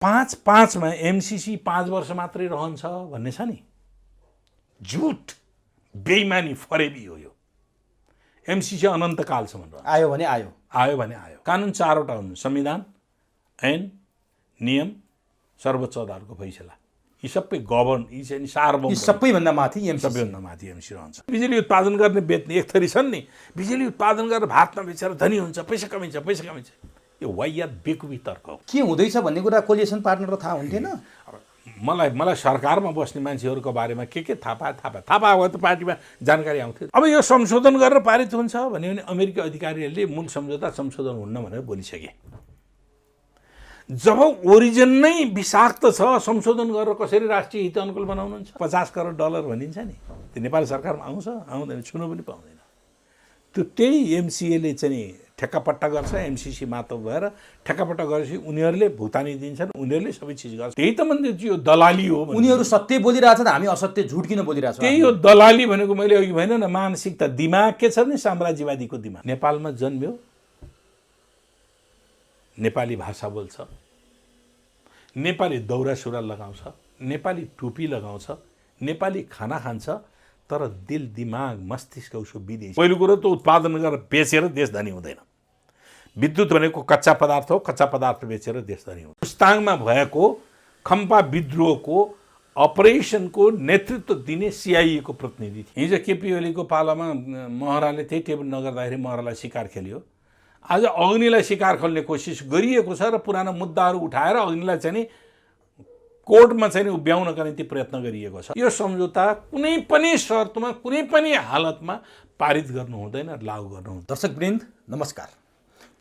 5-5मा MCC 5 वर्ष मात्रै रहन्छ भन्ने छ नि, झुट, बेइमानी, फरेबी हो यो। एमसीसी अनन्तकालसम्म रहन्छ। आयो भने आयो, आयो भने आयो। कानुन 4वटा हुन्: संविधान, ऐन, नियम, सर्वोच्च अदालतको फैसला। यी सबै गभर्न, यी चाहिँ सार्वभौम, यी सबैभन्दा माथि एमसीसी, सबैभन्दा माथि एमसी रहन्छ। बिजुली उत्पादन गर्ने बेच्ने एक थरी छन् नि, बिजुली उत्पादन गरेर भात नबेचेर धनी हुन्छ, पैसा कमाइन्छ। यो वाहियात बेकुबी तर्क हो। के हुँदैछ भन्ने कुरा कोलिएसन पार्टनर थाहा हुन्थेन? मलाई सरकारमा बस्ने मान्छेहरूको बारेमा के थाहा भयो त पार्टीमा जानकारी आउँथ्यो। अब यो संशोधन गरेर पारित हुन्छ भन्यो भने अमेरिकी अधिकारीहरूले मूल सम्झौता संशोधन हुन्न भनेर बोलिसके। जब ओरिजिन नै विषाक्त छ, संशोधन गरेर कसरी राष्ट्रिय हित अनुकूल बनाउनुहुन्छ? $50 करोड भनिन्छ नि, त्यो नेपाली सरकारमा आउँछ, आउँदैन, छुनु पनि पाउँदैन। त्यही एमसिएले चाहिँ ठेक्कापट्टा गर्छ, एमसीसी मातहत भएर ठेक्कापट्टा गरेपछि उनीहरूले भुक्तानी दिन्छन्, उनीहरूले सबै चिज गर्छ। त्यही त मैले यो दलाली हो। उनीहरू सत्य बोलिरहेछन्, हामी असत्य झुट किन बोलिरहेछौँ? त्यही हो दलाली भनेको। मैले अघि भएन न, मानसिकता, दिमाग के छ नि, साम्राज्यवादीको दिमाग। नेपालमा जन्म्यो, नेपाली भाषा बोल्छ, नेपाली दौरा सुरुवाल लगाउँछ, नेपाली टोपी लगाउँछ, नेपाली खाना खान्छ, तर दिल, दिमाग, मस्तिष्क उसको विदेशी। पहिलो कुरो त उत्पादन गरेर बेचेर देश धनी हुँदैन। विद्युत भनेको कच्चा पदार्थ हो, कच्चा पदार्थ बेचेर देश धनी हुँदैन। मुस्ताङमा भएको खम्पा विद्रोहको अपरेसनको नेतृत्व दिने सिआइएको प्रतिनिधि थिए। हिजो केपी ओलीको पालामा महराले त्यही टेबल नगर्दाखेरि महरालाई शिकार खेल्यो। आज अग्निलाई शिकार खेल्ने कोसिस गरिएको छ र पुराना मुद्दाहरू उठाएर अग्निलाई चाहिँ कोर्टमा चाहिँ उभ्याउनका निम्ति प्रयत्न गरिएको छ। यो सम्झौता कुनै पनि शर्तमा, कुनै पनि हालतमा पारित गर्नु हुँदैन, लागू गर्नु हुँदैन। दर्शकवृन्द नमस्कार,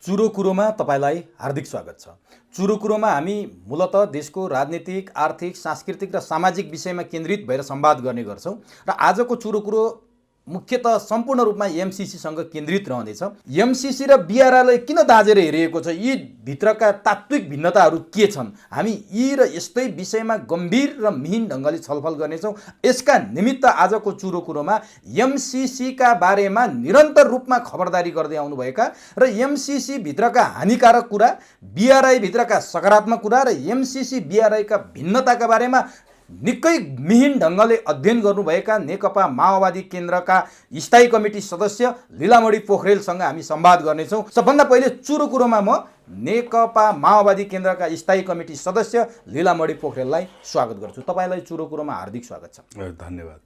चुरो कुरोमा तपाईँलाई हार्दिक स्वागत छ। चुरो कुरोमा हामी मूलतः देशको राजनीतिक, आर्थिक, सांस्कृतिक र सामाजिक विषयमा केन्द्रित भएर संवाद गर्ने गर्छौँ र आजको चुरो कुरो मुख्यतः सम्पूर्ण रूपमा एमसीसीसँग केन्द्रित रहनेछ। एमसीसी र बिआरआईलाई किन दाँजेर हेरिएको छ, यी भित्रका तात्विक भिन्नताहरू के छन्, हामी यी र यस्तै विषयमा गम्भीर र मिहिन ढङ्गले छलफल गर्नेछौँ। यसका निमित्त आजको चुरो कुरोमा एमसीसीका बारेमा निरन्तर रूपमा खबरदारी गर्दै आउनुभएका र एमसीसी भित्रका हानिकारक कुरा, बिआरआई भित्रका सकारात्मक कुरा र एमसीसी बिआरआईका भिन्नताका बारेमा निकै मिहिन ढङ्गले अध्ययन गर्नुभएका नेकपा माओवादी केन्द्रका स्थायी कमिटी सदस्य लीलामणि पोखरेलसँग हामी संवाद गर्नेछौँ। सबभन्दा पहिले चुरो कुरोमा म नेकपा माओवादी केन्द्रका स्थायी कमिटी सदस्य लीलामणि पोखरेललाई स्वागत गर्छु। तपाईँलाई चुरो कुरोमा हार्दिक स्वागत छ। धन्यवाद।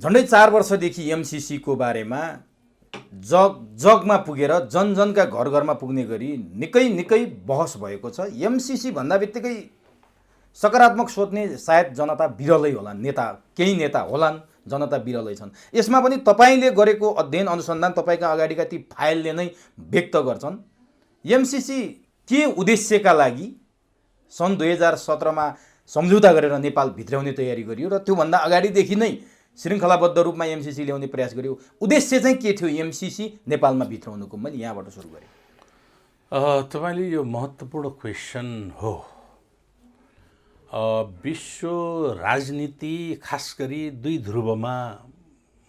झन्डै 4 वर्षदेखि एमसीसीको बारेमा जगमा पुगेर जनजनका घर घरमा पुग्ने गरी निकै बहस भएको छ। एमसीसी भन्दा बित्तिकै सकारात्मक सोच्ने सायद जनता बिरलै होलान्, केही नेता होलान्, जनता बिरलै छन्। यसमा पनि तपाईँले गरेको अध्ययन अनुसन्धान, तपाईँका अगाडिका ती फाइलले नै व्यक्त गर्छन्। एमसीसी के उद्देश्यका लागि सन् 2017मा सम्झौता गरेर नेपाल भित्राउने तयारी गरियो र त्योभन्दा अगाडिदेखि नै श्रृङ्खलाबद्ध रूपमा एमसीसी ल्याउने प्रयास गरियो? उद्देश्य चाहिँ के थियो एमसीसी नेपालमा भित्राउनुको? मैले यहाँबाट सुरु गरेँ। तपाईँले यो महत्त्वपूर्ण क्वेसन हो। विश्व राजनीति खास गरी दुई ध्रुवमा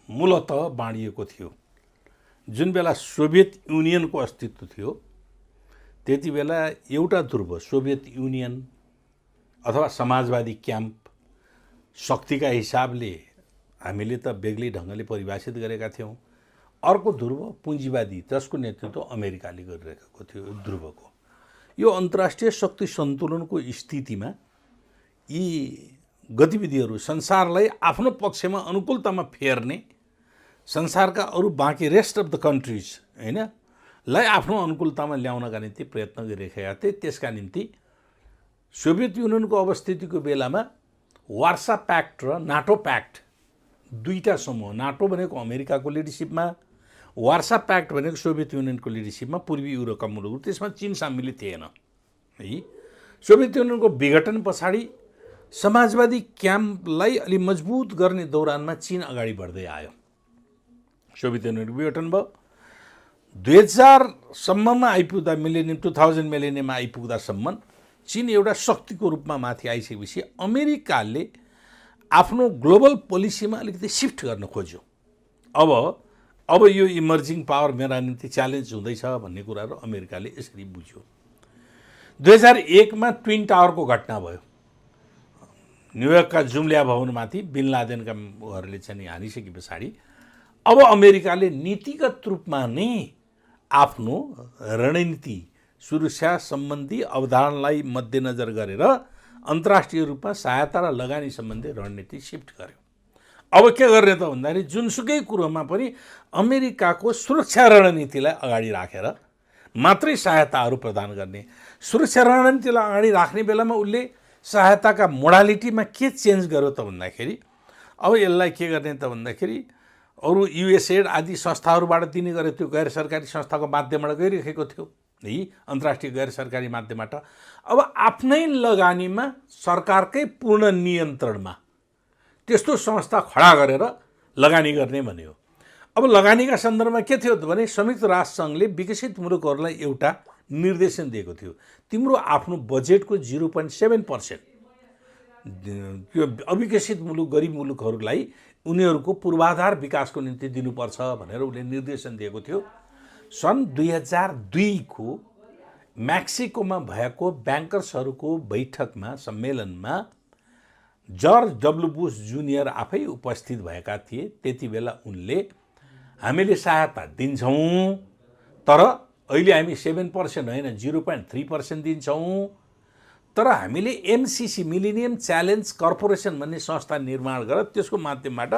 मूलतः बाँडिएको थियो। जुन बेला सोभियत युनियनको अस्तित्व थियो त्यति बेला एउटा ध्रुव सोभियत युनियन अथवा समाजवादी क्याम्प शक्तिका हिसाबले हामीले त बेग्लै ढङ्गले परिभाषित गरेका थियौँ। अर्को ध्रुव पुँजीवादी, जसको नेतृत्व अमेरिकाले गरिरहेको थियो। ध्रुवको यो अन्तर्राष्ट्रिय शक्ति सन्तुलनको स्थितिमा यी गतिविधिहरू संसारलाई आफ्नो पक्षमा अनुकूलतामा फेर्ने, संसारका अरू बाँकी रेस्ट अफ द कन्ट्रिज लाई आफ्नो अनुकूलतामा ल्याउनका निम्ति प्रयत्न गरिरहेका थिए। त्यसका निम्ति सोभियत युनियनको अवस्थितिको बेलामा वार्सा प्याक्ट र नाटो प्याक्ट दुईटा समूह, नाटो भनेको अमेरिकाको लिडरसिपमा, वार्सा प्याक्ट भनेको सोभियत युनियनको लिडरसिपमा पूर्वी युरोपका मुलुकहरू, त्यसमा चीन सामेल थिएन है। सोभियत युनियनको विघटन पछाडि समाजवादी क्याम्पलाई अलि मजबुत गर्ने दौरानमा चीन अगाडि बढ्दै आयो। सोभियत युनियनको विघटन भयो। 2000 सम्ममा आइपुग्दा, 2000 मिलेनियममा आइपुग्दासम्म चीन एउटा शक्तिको रूपमा माथि आइसकेपछि अमेरिकाले आफ्नो ग्लोबल पोलिसीमा अलिकति सिफ्ट गर्न खोज्यो। अब यो इमर्जिङ पावर मेरा निम्ति च्यालेन्ज हुँदैछ भन्ने कुराहरू अमेरिकाले यसरी बुझ्यो। 2001मा ट्विन टावरको घटना भयो। न्युयोर्कका जुम्ल्या भवनमाथि बिन लादेनका उहरूले चाहिँ हानिसके पछाडि अब अमेरिकाले नीतिगत रूपमा नै आफ्नो रणनीति सुरक्षा सम्बन्धी अवधारणालाई मध्यनजर गरेर अन्तर्राष्ट्रिय रूपमा सहायता र लगानी सम्बन्धी रणनीति सिफ्ट गर्यो। अब के गर्ने त भन्दाखेरि जुनसुकै कुरोमा पनि अमेरिकाको सुरक्षा रणनीतिलाई अगाडि राखेर मात्रै सहायताहरू प्रदान गर्ने। सुरक्षा रणनीतिलाई अगाडि राख्ने बेलामा उसले सहायताका मोडालिटीमा के चेन्ज गर्यो त भन्दाखेरि अब यसलाई के गर्ने त भन्दाखेरि अरू युएसएड आदि संस्थाहरूबाट दिने गरे, त्यो गैर सरकारी संस्थाको माध्यमबाट गइरहेको थियो है, अन्तर्राष्ट्रिय गैर सरकारी माध्यमबाट। अब आफ्नै लगानीमा सरकारकै पूर्ण नियन्त्रणमा त्यस्तो संस्था खडा गरेर लगानी गर्ने भन्यो। अब लगानीका सन्दर्भमा के थियो त भने संयुक्त राष्ट्रसङ्घले विकसित मुलुकहरूलाई एउटा निर्देशन दिएको थियो, तिम्रो आफ्नो बजेटको 0.7% त्यो अविकसित मुलुक गरिब मुलुकहरूलाई उनीहरूको पूर्वाधार विकासको निम्ति दिनुपर्छ भनेर उसले निर्देशन दिएको थियो। सन् 2002को मेक्सिकोमा भएको ब्याङ्कर्सहरूको बैठकमा सम्मेलनमा जर्ज डब्लु बुश जुनियर आफै उपस्थित भएका थिए। त्यति बेला उनले हामीले सहायता दिन्छौँ तर अहिले हामी 7% होइन 0.3% दिन्छौँ, तर हामीले एमसिसी मिलेनियम च्यालेन्ज कर्पोरेसन भन्ने संस्था निर्माण गरेर त्यसको माध्यमबाट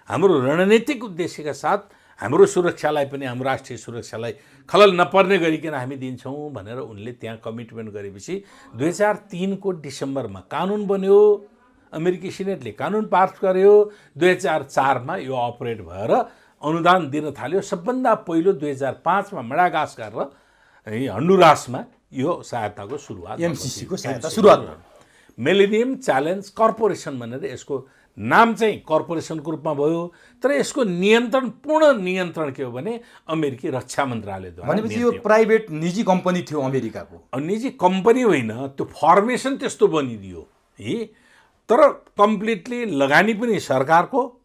हाम्रो रणनीतिक उद्देश्यका साथ हाम्रो सुरक्षालाई पनि, हाम्रो राष्ट्रिय सुरक्षालाई खलल नपर्ने गरिकन हामी दिन्छौँ भनेर उनले त्यहाँ कमिटमेन्ट गरेपछि 2003को डिसेम्बरमा कानुन बन्यो। अमेरिकी सिनेटले कानुन पास गर्यो। 2004मा यो अपरेट भएर अनुदान दिन थाल्यो। सबभन्दा पहिलो 2005मा मडागास्कर र हन्डुरासमा यो सहायताको सुरुवात, एमसिसीको सहायता सुरुवात भयो। मिलेनियम च्यालेन्ज कर्पोरेसन भनेर यसको नाम चाहिँ कर्पोरेसनको रूपमा भयो, तर यसको नियन्त्रण, पूर्ण नियन्त्रण के हो भने अमेरिकी रक्षा मन्त्रालयद्वारा। भनेपछि यो प्राइभेट निजी कम्पनी थियो अमेरिकाको। निजी कम्पनी होइन, त्यो फर्मेसन त्यस्तो बनिदियो है, तर कम्प्लिटली लगानी पनि सरकारको,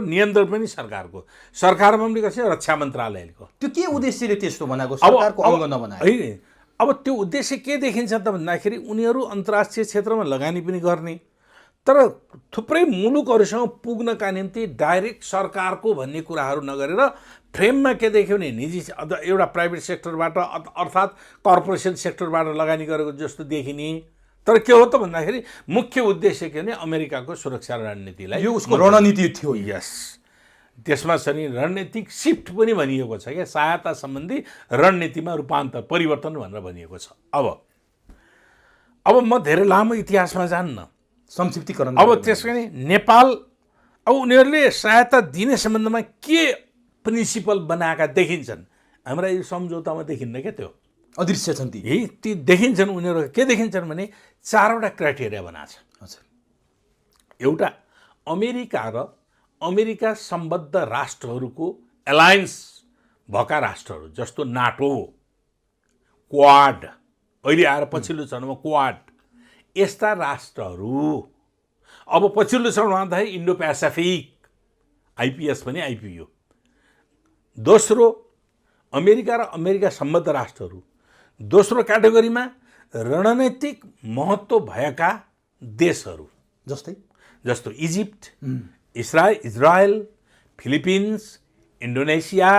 नियन्त्रण पनि सरकारको। सरकारमा पनि कसै रक्षा मन्त्रालयको। त्यो के उद्देश्यले त्यस्तो बनाएको, सरकारको अङ्ग नबनायो? होइन, अब त्यो उद्देश्य के देखिन्छ त भन्दाखेरि उनीहरू अन्तर्राष्ट्रिय क्षेत्रमा लगानी पनि गर्ने, तर थुप्रै मुलुकहरूसँग पुग्नका निम्ति डाइरेक्ट सरकारको भन्ने कुराहरू नगरेर फ्रेममा के देख्यो भने निजी एउटा प्राइभेट सेक्टरबाट अर्थात् कर्पोरेसन सेक्टरबाट लगानी गरेको जस्तो देखिने। तर के हो त भन्दाखेरि मुख्य उद्देश्य के भने अमेरिकाको सुरक्षा रणनीतिलाई, यो उसको रणनीति थियो। यस, त्यसमा चाहिँ रणनीतिक सिफ्ट पनि भनिएको छ क्या, सहायता सम्बन्धी रणनीतिमा रूपान्तर, परिवर्तन भनेर भनिएको छ। अब म धेरै लामो इतिहासमा जान्न, संक्षिप्तीकरण। अब त्यसको नि नेपाल, अब उनीहरूले सहायता दिने सम्बन्धमा के प्रिन्सिपल बनाएका देखिन्छन्, हाम्रा यो सम्झौतामा देखिन्न क्या, त्यो अदृश्य छन् ती देखिन्छन्। उनीहरू के देखिन्छन् भने 4वटा क्राइटेरिया बनाएको छ। एउटा अमेरिका र अमेरिका सम्बद्ध राष्ट्रहरूको एलायन्स भएका राष्ट्रहरू जस्तो नाटो, क्वाड, अहिले आएर पछिल्लो चरणमा क्वाड, यस्ता राष्ट्रहरू। अब पछिल्लो चरणमा आउँदाखेरि इन्डो पेसिफिक, आइपिएस पनि आइपिओ। दोस्रो अमेरिका र अमेरिका सम्बद्ध राष्ट्रहरू। दोस्रो क्याटेगोरीमा रणनैतिक महत्त्व भएका देशहरू जस्तो Egypt, Israel, Philippines, Indonesia,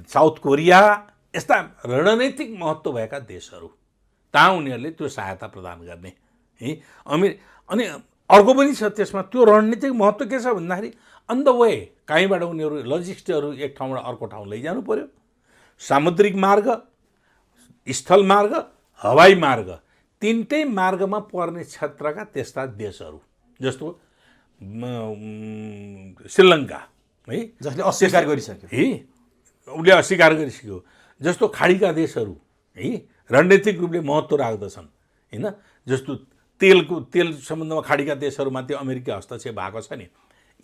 south Korea, यस्ता रणनैतिक महत्त्व भएका देशहरू, कहाँ उनीहरूले त्यो सहायता प्रदान गर्ने है। अनि अर्को पनि छ त्यसमा, त्यो रणनीतिक महत्त्व के छ भन्दाखेरि अन द वे कहीँबाट उनीहरू लजिस्टिकहरू एक ठाउँबाट अर्को ठाउँ लैजानु पर्यो, सामुद्रिक मार्ग, स्थल मार्ग, हवाई मार्ग, तिनटै मार्गमा पर्ने क्षेत्रका त्यस्ता देशहरू जस्तो श्रीलङ्का है, जसले अस्वीकार गरिसक्यो है, उसले अस्वीकार गरिसक्यो, जस्तो खाडीका देशहरू है, रणनीतिक रूपले महत्त्व राख्दछन् हैन, जस्तो तेल सम्बन्धमा खाडीका देशहरूमाथि अमेरिकी हस्तक्षेप भएको छ नि।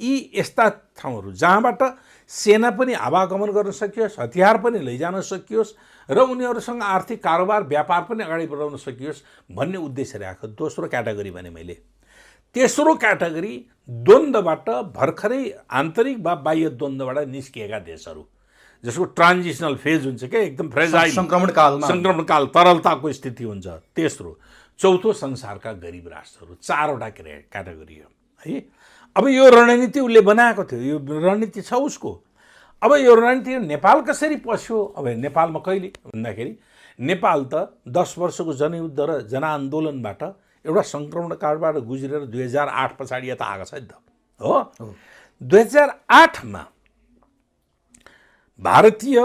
यी यस्ता ठाउँहरू जहाँबाट सेना पनि आवागमन गर्न सकियोस्, हतियार पनि लैजान सकियोस् र उनीहरूसँग आर्थिक कारोबार व्यापार पनि अगाडि बढाउन सकियोस् भन्ने उद्देश्य राखेको दोस्रो क्याटेगोरी भने मैले। तेस्रो क्याटेगोरी द्वन्द्वबाट भर्खरै आन्तरिक वा बाह्य द्वन्द्वबाट निस्किएका देशहरू जसको ट्रान्जिसनल फेज हुन्छ क्या, एकदम फ्रेजाइल सङ्क्रमणकाल तरलताको स्थिति हुन्छ। तेस्रो, चौथो संसारका गरिब राष्ट्रहरू, 4वटा क्याटेगोरी हो है। अब यो रणनीति उसले बनाएको थियो, यो रणनीति छ उसको। अब यो रणनीति नेपाल कसरी पस्यो? अब नेपालमा कहिले भन्दाखेरि नेपाल त 10 वर्षको जनयुद्ध र जनआन्दोलनबाट एउटा सङ्क्रमणकालबाट गुज्रेर 2008 पछाडि यता आएको छ नि त हो। 2008मा भारतीय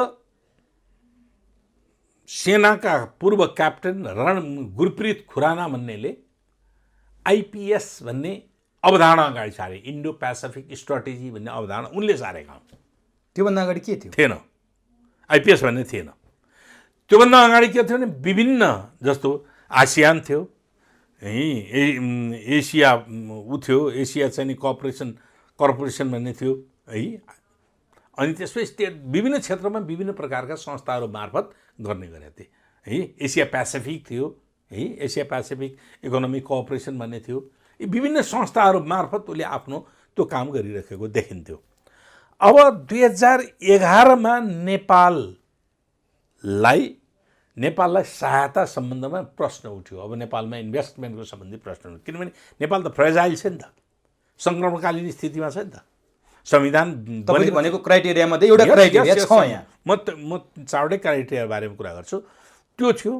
सेनाका पूर्व क्याप्टेन गुरप्रीत खुराना भन्नेले आइपिएस भन्ने अवधारणा अगाडि सारे, इन्डो पेसिफिक स्ट्राटेजी भन्ने अवधारणा उनले सारेका हुन्। त्योभन्दा अगाडि के थियो? थिएन, आइपिएस भन्ने थिएन। त्योभन्दा अगाडि के थियो भने विभिन्न, जस्तो आसियान थियो है, एसिया थियो, एसिया चाहिँ कर्पोरेसन भन्ने थियो है। अनि त्यसपछि विभिन्न क्षेत्रमा विभिन्न प्रकारका संस्थाहरू मार्फत गर्ने गरेका थिए है। एसिया पेसिफिक थियो है, एसिया पेसिफिक इकोनोमिक कोअपरेसन भन्ने थियो। यी विभिन्न संस्थाहरू मार्फत उसले आफ्नो त्यो काम गरिरहेको देखिन्थ्यो। अब 2011मा नेपाललाई सहायता सम्बन्धमा प्रश्न उठ्यो। अब नेपालमा इन्भेस्टमेन्टको सम्बन्धी प्रश्न उठ्यो, किनभने नेपाल त फ्रेजाइल छ नि त, सङ्क्रमणकालीन स्थितिमा छ नि त। संविधान तपाईँले भनेको क्राइटेरियामध्ये एउटा क्राइटेरिया छ यहाँ। म 4वटै क्राइटेरिया बारेमा कुरा गर्छु। त्यो थियो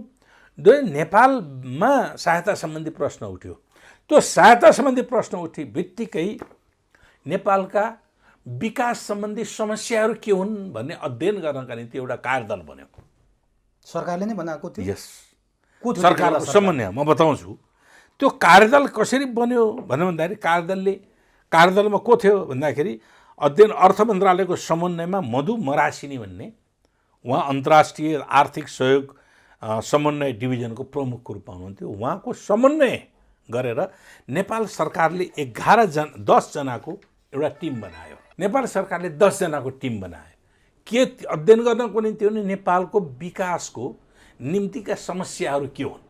नेपालमा सहायता सम्बन्धी प्रश्न उठ्यो। त्यो सहायता सम्बन्धी प्रश्न उठे बित्तिकै नेपालका विकास सम्बन्धी समस्याहरू के हुन् भन्ने अध्ययन गर्नका निम्ति एउटा कार्यदल बन्यो। सरकारले नै बनाएको थियो? यस, सरकारको समन्वय म बताउँछु। त्यो कार्यदल कसरी बन्यो भन्दाखेरि कार्यदलमा को थियो भन्दाखेरि अर्थ मन्त्रालयको समन्वयमा मधु मरासिनी भन्ने, उहाँ अन्तर्राष्ट्रिय आर्थिक सहयोग समन्वय डिभिजनको प्रमुखको रूपमा हुनुहुन्थ्यो। उहाँको समन्वय गरेर नेपाल सरकारले 10 जनाको एउटा टिम बनायो। नेपाल सरकारले 10 जनाको टिम बनायो। के अध्ययन गर्नको निम्ति हो भने नेपालको विकासको निम्तिका समस्याहरू के हुन्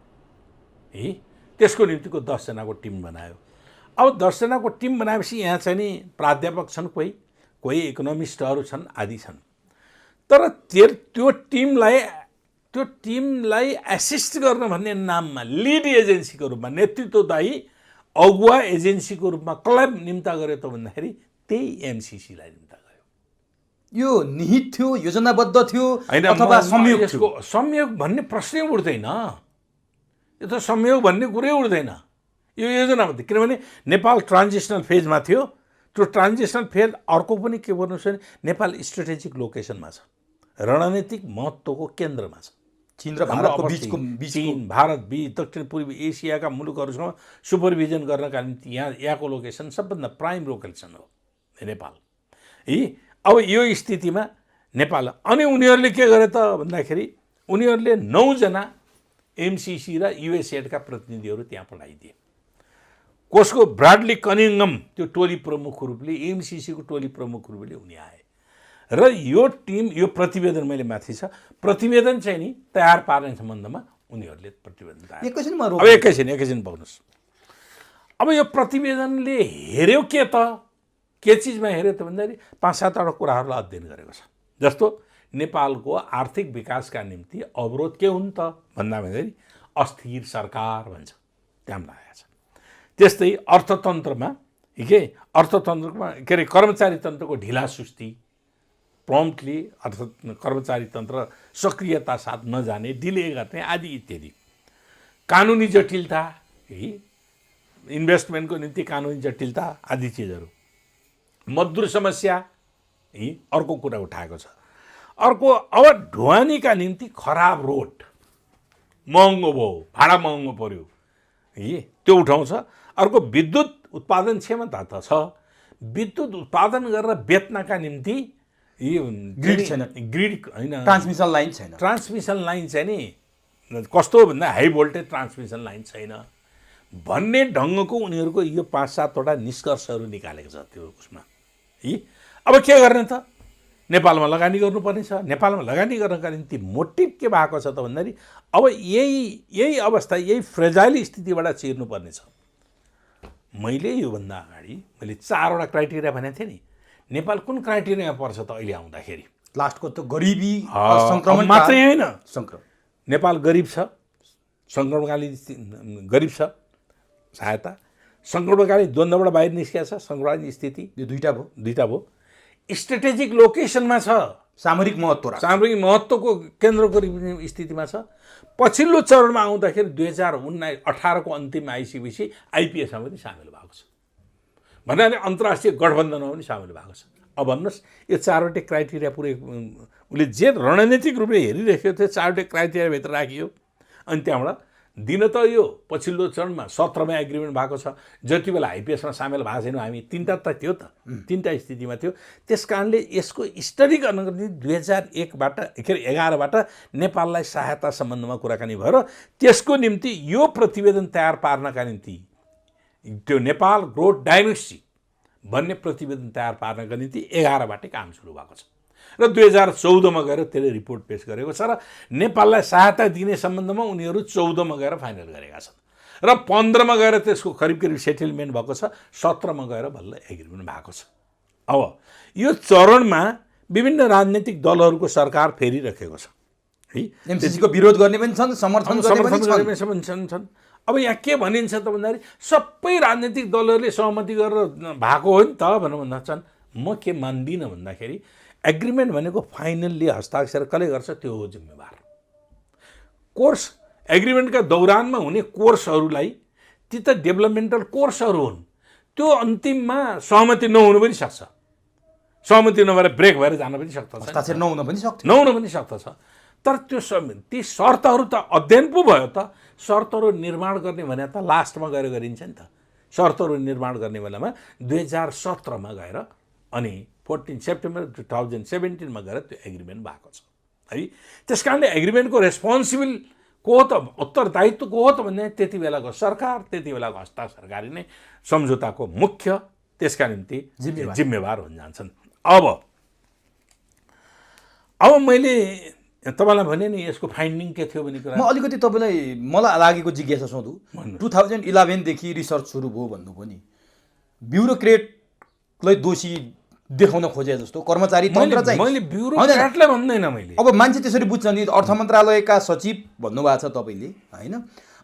है, त्यसको निम्तिको 10 जनाको टिम बनायो। अब 10 जनाको टिम बनाएपछि यहाँ चाहिँ नि प्राध्यापक छन्, कोही इकोनोमिस्टहरू छन्, आदि छन्। तर त्यो टिमलाई एसिस्ट गर्न भन्ने नाममा लिड एजेन्सीको रूपमा, नेतृत्वदायी अगुवा एजेन्सीको रूपमा कसलाई निम्ता गर्यो त भन्दाखेरि त्यही एमसिसीलाई निम्ता गर्यो। यो निहित थियो, योजनाबद्ध थियो अथवा संयोग थियो? संयोग भन्ने प्रश्नै उठ्दैन, यो त संयोग भन्ने कुरै उठ्दैन, यो योजनाबद्ध। किनभने नेपाल ट्रान्जिसनल फेजमा थियो। त्यो ट्रान्जिसनल फेज अर्को पनि के भन्नुहोस् भने नेपाल स्ट्रेटेजिक लोकेसनमा छ, रणनीतिक महत्त्वको केन्द्रमा छ। चीन र भारतको चीन भारत बीच दक्षिण पूर्वी एसियाका मुलुकहरूसँग सुपरभिजन गर्नका निम्ति यहाँको लोकेसन सबभन्दा प्राइम लोकेसन हो नेपाल है। अब यो स्थितिमा नेपाल, अनि उनीहरूले के गरे त भन्दाखेरि उनीहरूले 9 जना एमसिसी र युएसएडका प्रतिनिधिहरू त्यहाँ पठाइदिए। कसको? ब्राडली कनिङ्गम, त्यो टोली प्रमुख रूपले, एमसिसीको टोली प्रमुख रूपले उनी आए र यो टिम, यो प्रतिवेदन मैले माथि छ, प्रतिवेदन चाहिँ नि तयार पार्ने सम्बन्धमा उनीहरूले प्रतिवेदन तयार। एकैछिन पाउनुहोस्। अब यो प्रतिवेदनले हेऱ्यो के चिजमा हेऱ्यो त भन्दाखेरि 5-7वटा कुराहरूलाई अध्ययन गरेको छ। जस्तो नेपालको आर्थिक विकासका निम्ति अवरोध के हुन् त भन्दाखेरि अस्थिर सरकार भन्छ, त्यहाँ लागेको छ। त्यस्तै अर्थतन्त्रमा कर्मचारी तन्त्रको ढिला सुस्ती, प्रम्प्टली कर्मचारी तन्त्र सक्रियता साथ नजाने, डिले गर्ने आदि इत्यादि। कानुनी जटिलता है, इन्भेस्टमेन्टको निम्ति कानुनी जटिलता आदि चिजहरू। मजदुर समस्या है, अर्को कुरा उठाएको छ। अर्को, अब ढुवानीका निम्ति खराब रोड, महँगो भयो, भाडा महँगो पर्यो है, त्यो उठाउँछ। अर्को, विद्युत उत्पादन क्षमता त छ, विद्युत उत्पादन गरेर बेच्नका निम्ति ग्रिड छैन, ट्रान्समिसन लाइन चाहिँ नि कस्तो भन्दा हाई भोल्टेज ट्रान्समिसन लाइन छैन भन्ने ढङ्गको उनीहरूको यो 5-7वटा निष्कर्षहरू निकालेको छ त्यो उसमा है। अब के गर्ने त? नेपालमा लगानी गर्नुपर्ने छ। नेपालमा लगानी गर्नका निम्ति मोटिभ के भएको छ त भन्दाखेरि अब यही अवस्था, यही फ्रेजाइल स्थितिबाट चिर्नुपर्ने छ। मैले योभन्दा अगाडि 4वटा क्राइटेरिया भनेको थिएँ नि, नेपाल कुन क्राइटेरियामा पर्छ त अहिले आउँदाखेरि? लास्टको त गरिबी अब सङ्क्रमण मात्रै होइन, सङ्क्रमण नेपाल गरिब छ, सङ्क्रमणकालीन गरिब छ, सहायता सङ्क्रमणकालीन द्वन्द्वबाट बाहिर निस्किया छ, सङ्क्रमणकालीन स्थिति यो दुईटा भयो। स्ट्रेटेजिक लोकेसनमा छ, सामरिक महत्त्व राख्छ। सामरिक महत्त्वको केन्द्रको स्थितिमा छ। पछिल्लो चरणमा आउँदाखेरि 2018को अन्तिममा आइसकेपछि आइपिएसमा पनि सामेल भएको छ, भन्नाले अन्तर्राष्ट्रिय गठबन्धनमा पनि सामेल भएको छ। अब भन्नुहोस् यो चारवटै क्राइटेरिया पुरै उसले जे रणनीतिक रूपले हेरिरहेको थियो चारवटै क्राइटेरियाभित्र राखियो। अनि त्यहाँबाट दिन त यो पछिल्लो चरणमा 17मा एग्रिमेन्ट भएको छ। जति बेला आइपिएसमा सामेल भएको छैनौँ हामी, तिनवटा त थियो त, तिनवटा स्थितिमा थियो। त्यस कारणले यसको स्टडी गर्नको निम्ति 2011बाट नेपाललाई सहायता सम्बन्धमा कुराकानी भयो र त्यसको निम्ति यो प्रतिवेदन तयार पार्नका निम्ति त्यो नेपाल ग्रोथ डायग्नोस्टिक भन्ने प्रतिवेदन तयार पार्नका निम्ति 11बाटै काम सुरु भएको छ र 2014मा गएर त्यसले रिपोर्ट पेश गरेको छ र नेपाललाई सहायता दिने सम्बन्धमा उनीहरू 14मा गएर फाइनल गरेका छन् र 15मा गएर त्यसको करिब सेटलमेन्ट भएको छ, 17मा गएर बल्ल एग्रिमेन्ट भएको छ। अब यो चरणमा विभिन्न राजनीतिक दलहरूको सरकार फेरिरहेको छ है। एमसिसीको विरोध गर्ने पनि छन्, समर्थन गर्ने पनि छन्। अब यहाँ के भनिन्छ त भन्दाखेरि सबै राजनीतिक दलहरूले सहमति गरेर भएको हो नि त भनेर भन्दा छन्। म के मान्दिनँ भन्दाखेरि एग्रिमेन्ट भनेको फाइनल्ली हस्ताक्षर कसले गर्छ त्यो हो जिम्मेवार। कोर्स एग्रिमेन्टका दौरानमा हुने कोर्सहरूलाई ती त डेभलपमेन्टल कोर्सहरू हुन्, त्यो अन्तिममा सहमति नहुनु पनि सक्छ, सहमति नभएर ब्रेक भएर जान पनि सक्छ, हस्ताक्षर नहुन पनि सक्छ। तर त्यो ती शर्तहरू त अध्ययन पो भयो त। शर्तहरू निर्माण गर्ने भने त लास्टमा गएर गरिन्छ नि त। शर्तहरू निर्माण गर्ने बेलामा 2017मा गएर अनि 14 सेप्टेम्बर 2017मा गएर त्यो एग्रिमेन्ट भएको छ है। त्यस कारणले एग्रिमेन्टको रेस्पोन्सिबल को हो त, उत्तरदायित्व को हो त भन्ने त्यति बेलाको सरकार, त्यति बेलाको हस्ताक्षरकारी नै सम्झौताको मुख्य त्यसका निम्ति जिम्मेवार हुन जान्छन्। अब मैले तपाईँलाई भने नि यसको फाइन्डिङ के थियो भन्ने कुरा म अलिकति मलाई लागेको जिज्ञासा सोधु। 2011देखि रिसर्च सुरु भयो भन्नुभयो नि, ब्युरोक्रेटलाई दोषी देखाउन खोजे जस्तो कर्मचारी तन्त्र चाहिँ मैले ब्युरोक्रेटलाई भन्दैन। मैले अब मान्छे त्यसरी बुझ्छ नि, अर्थ मन्त्रालयका सचिव भन्नुभएको छ तपाईँले होइन।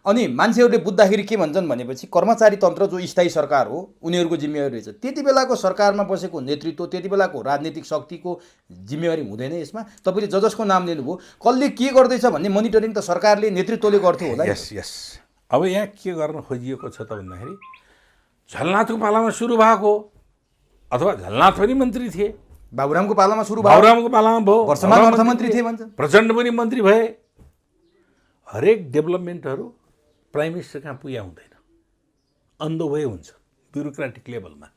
अनि मान्छेहरूले बुझ्दाखेरि के भन्छन् भनेपछि कर्मचारी तन्त्र जो स्थायी सरकार हो उनीहरूको जिम्मेवारी रहेछ। त्यति बेलाको सरकारमा बसेको नेतृत्व, त्यति बेलाको राजनीतिक शक्तिको जिम्मेवारी हुँदैन यसमा। तपाईँले जसको नाम लिनुभयो, कसले के गर्दैछ भन्ने मोनिटरिङ त सरकारले, नेतृत्वले गर्थ्यो होला। यस। अब यहाँ के गर्न खोजिएको छ त भन्दाखेरि झलनाथको पालामा सुरु भएको, अथवा झलनाथ पनि मन्त्री थिए, बाबुरामको पालामा सुरु भयो, बाबुरामको पालामा भयो, वर्षमान अर्थमन्त्री थिए भन्छ, प्रचण्ड पनि मन्त्री भए। हरेक डेभलपमेन्टहरू प्राइम मिनिस्टर कहाँ पुग्या हुँदैन, अन द वे हुन्छ ब्युरोक्रेटिक लेभलमा।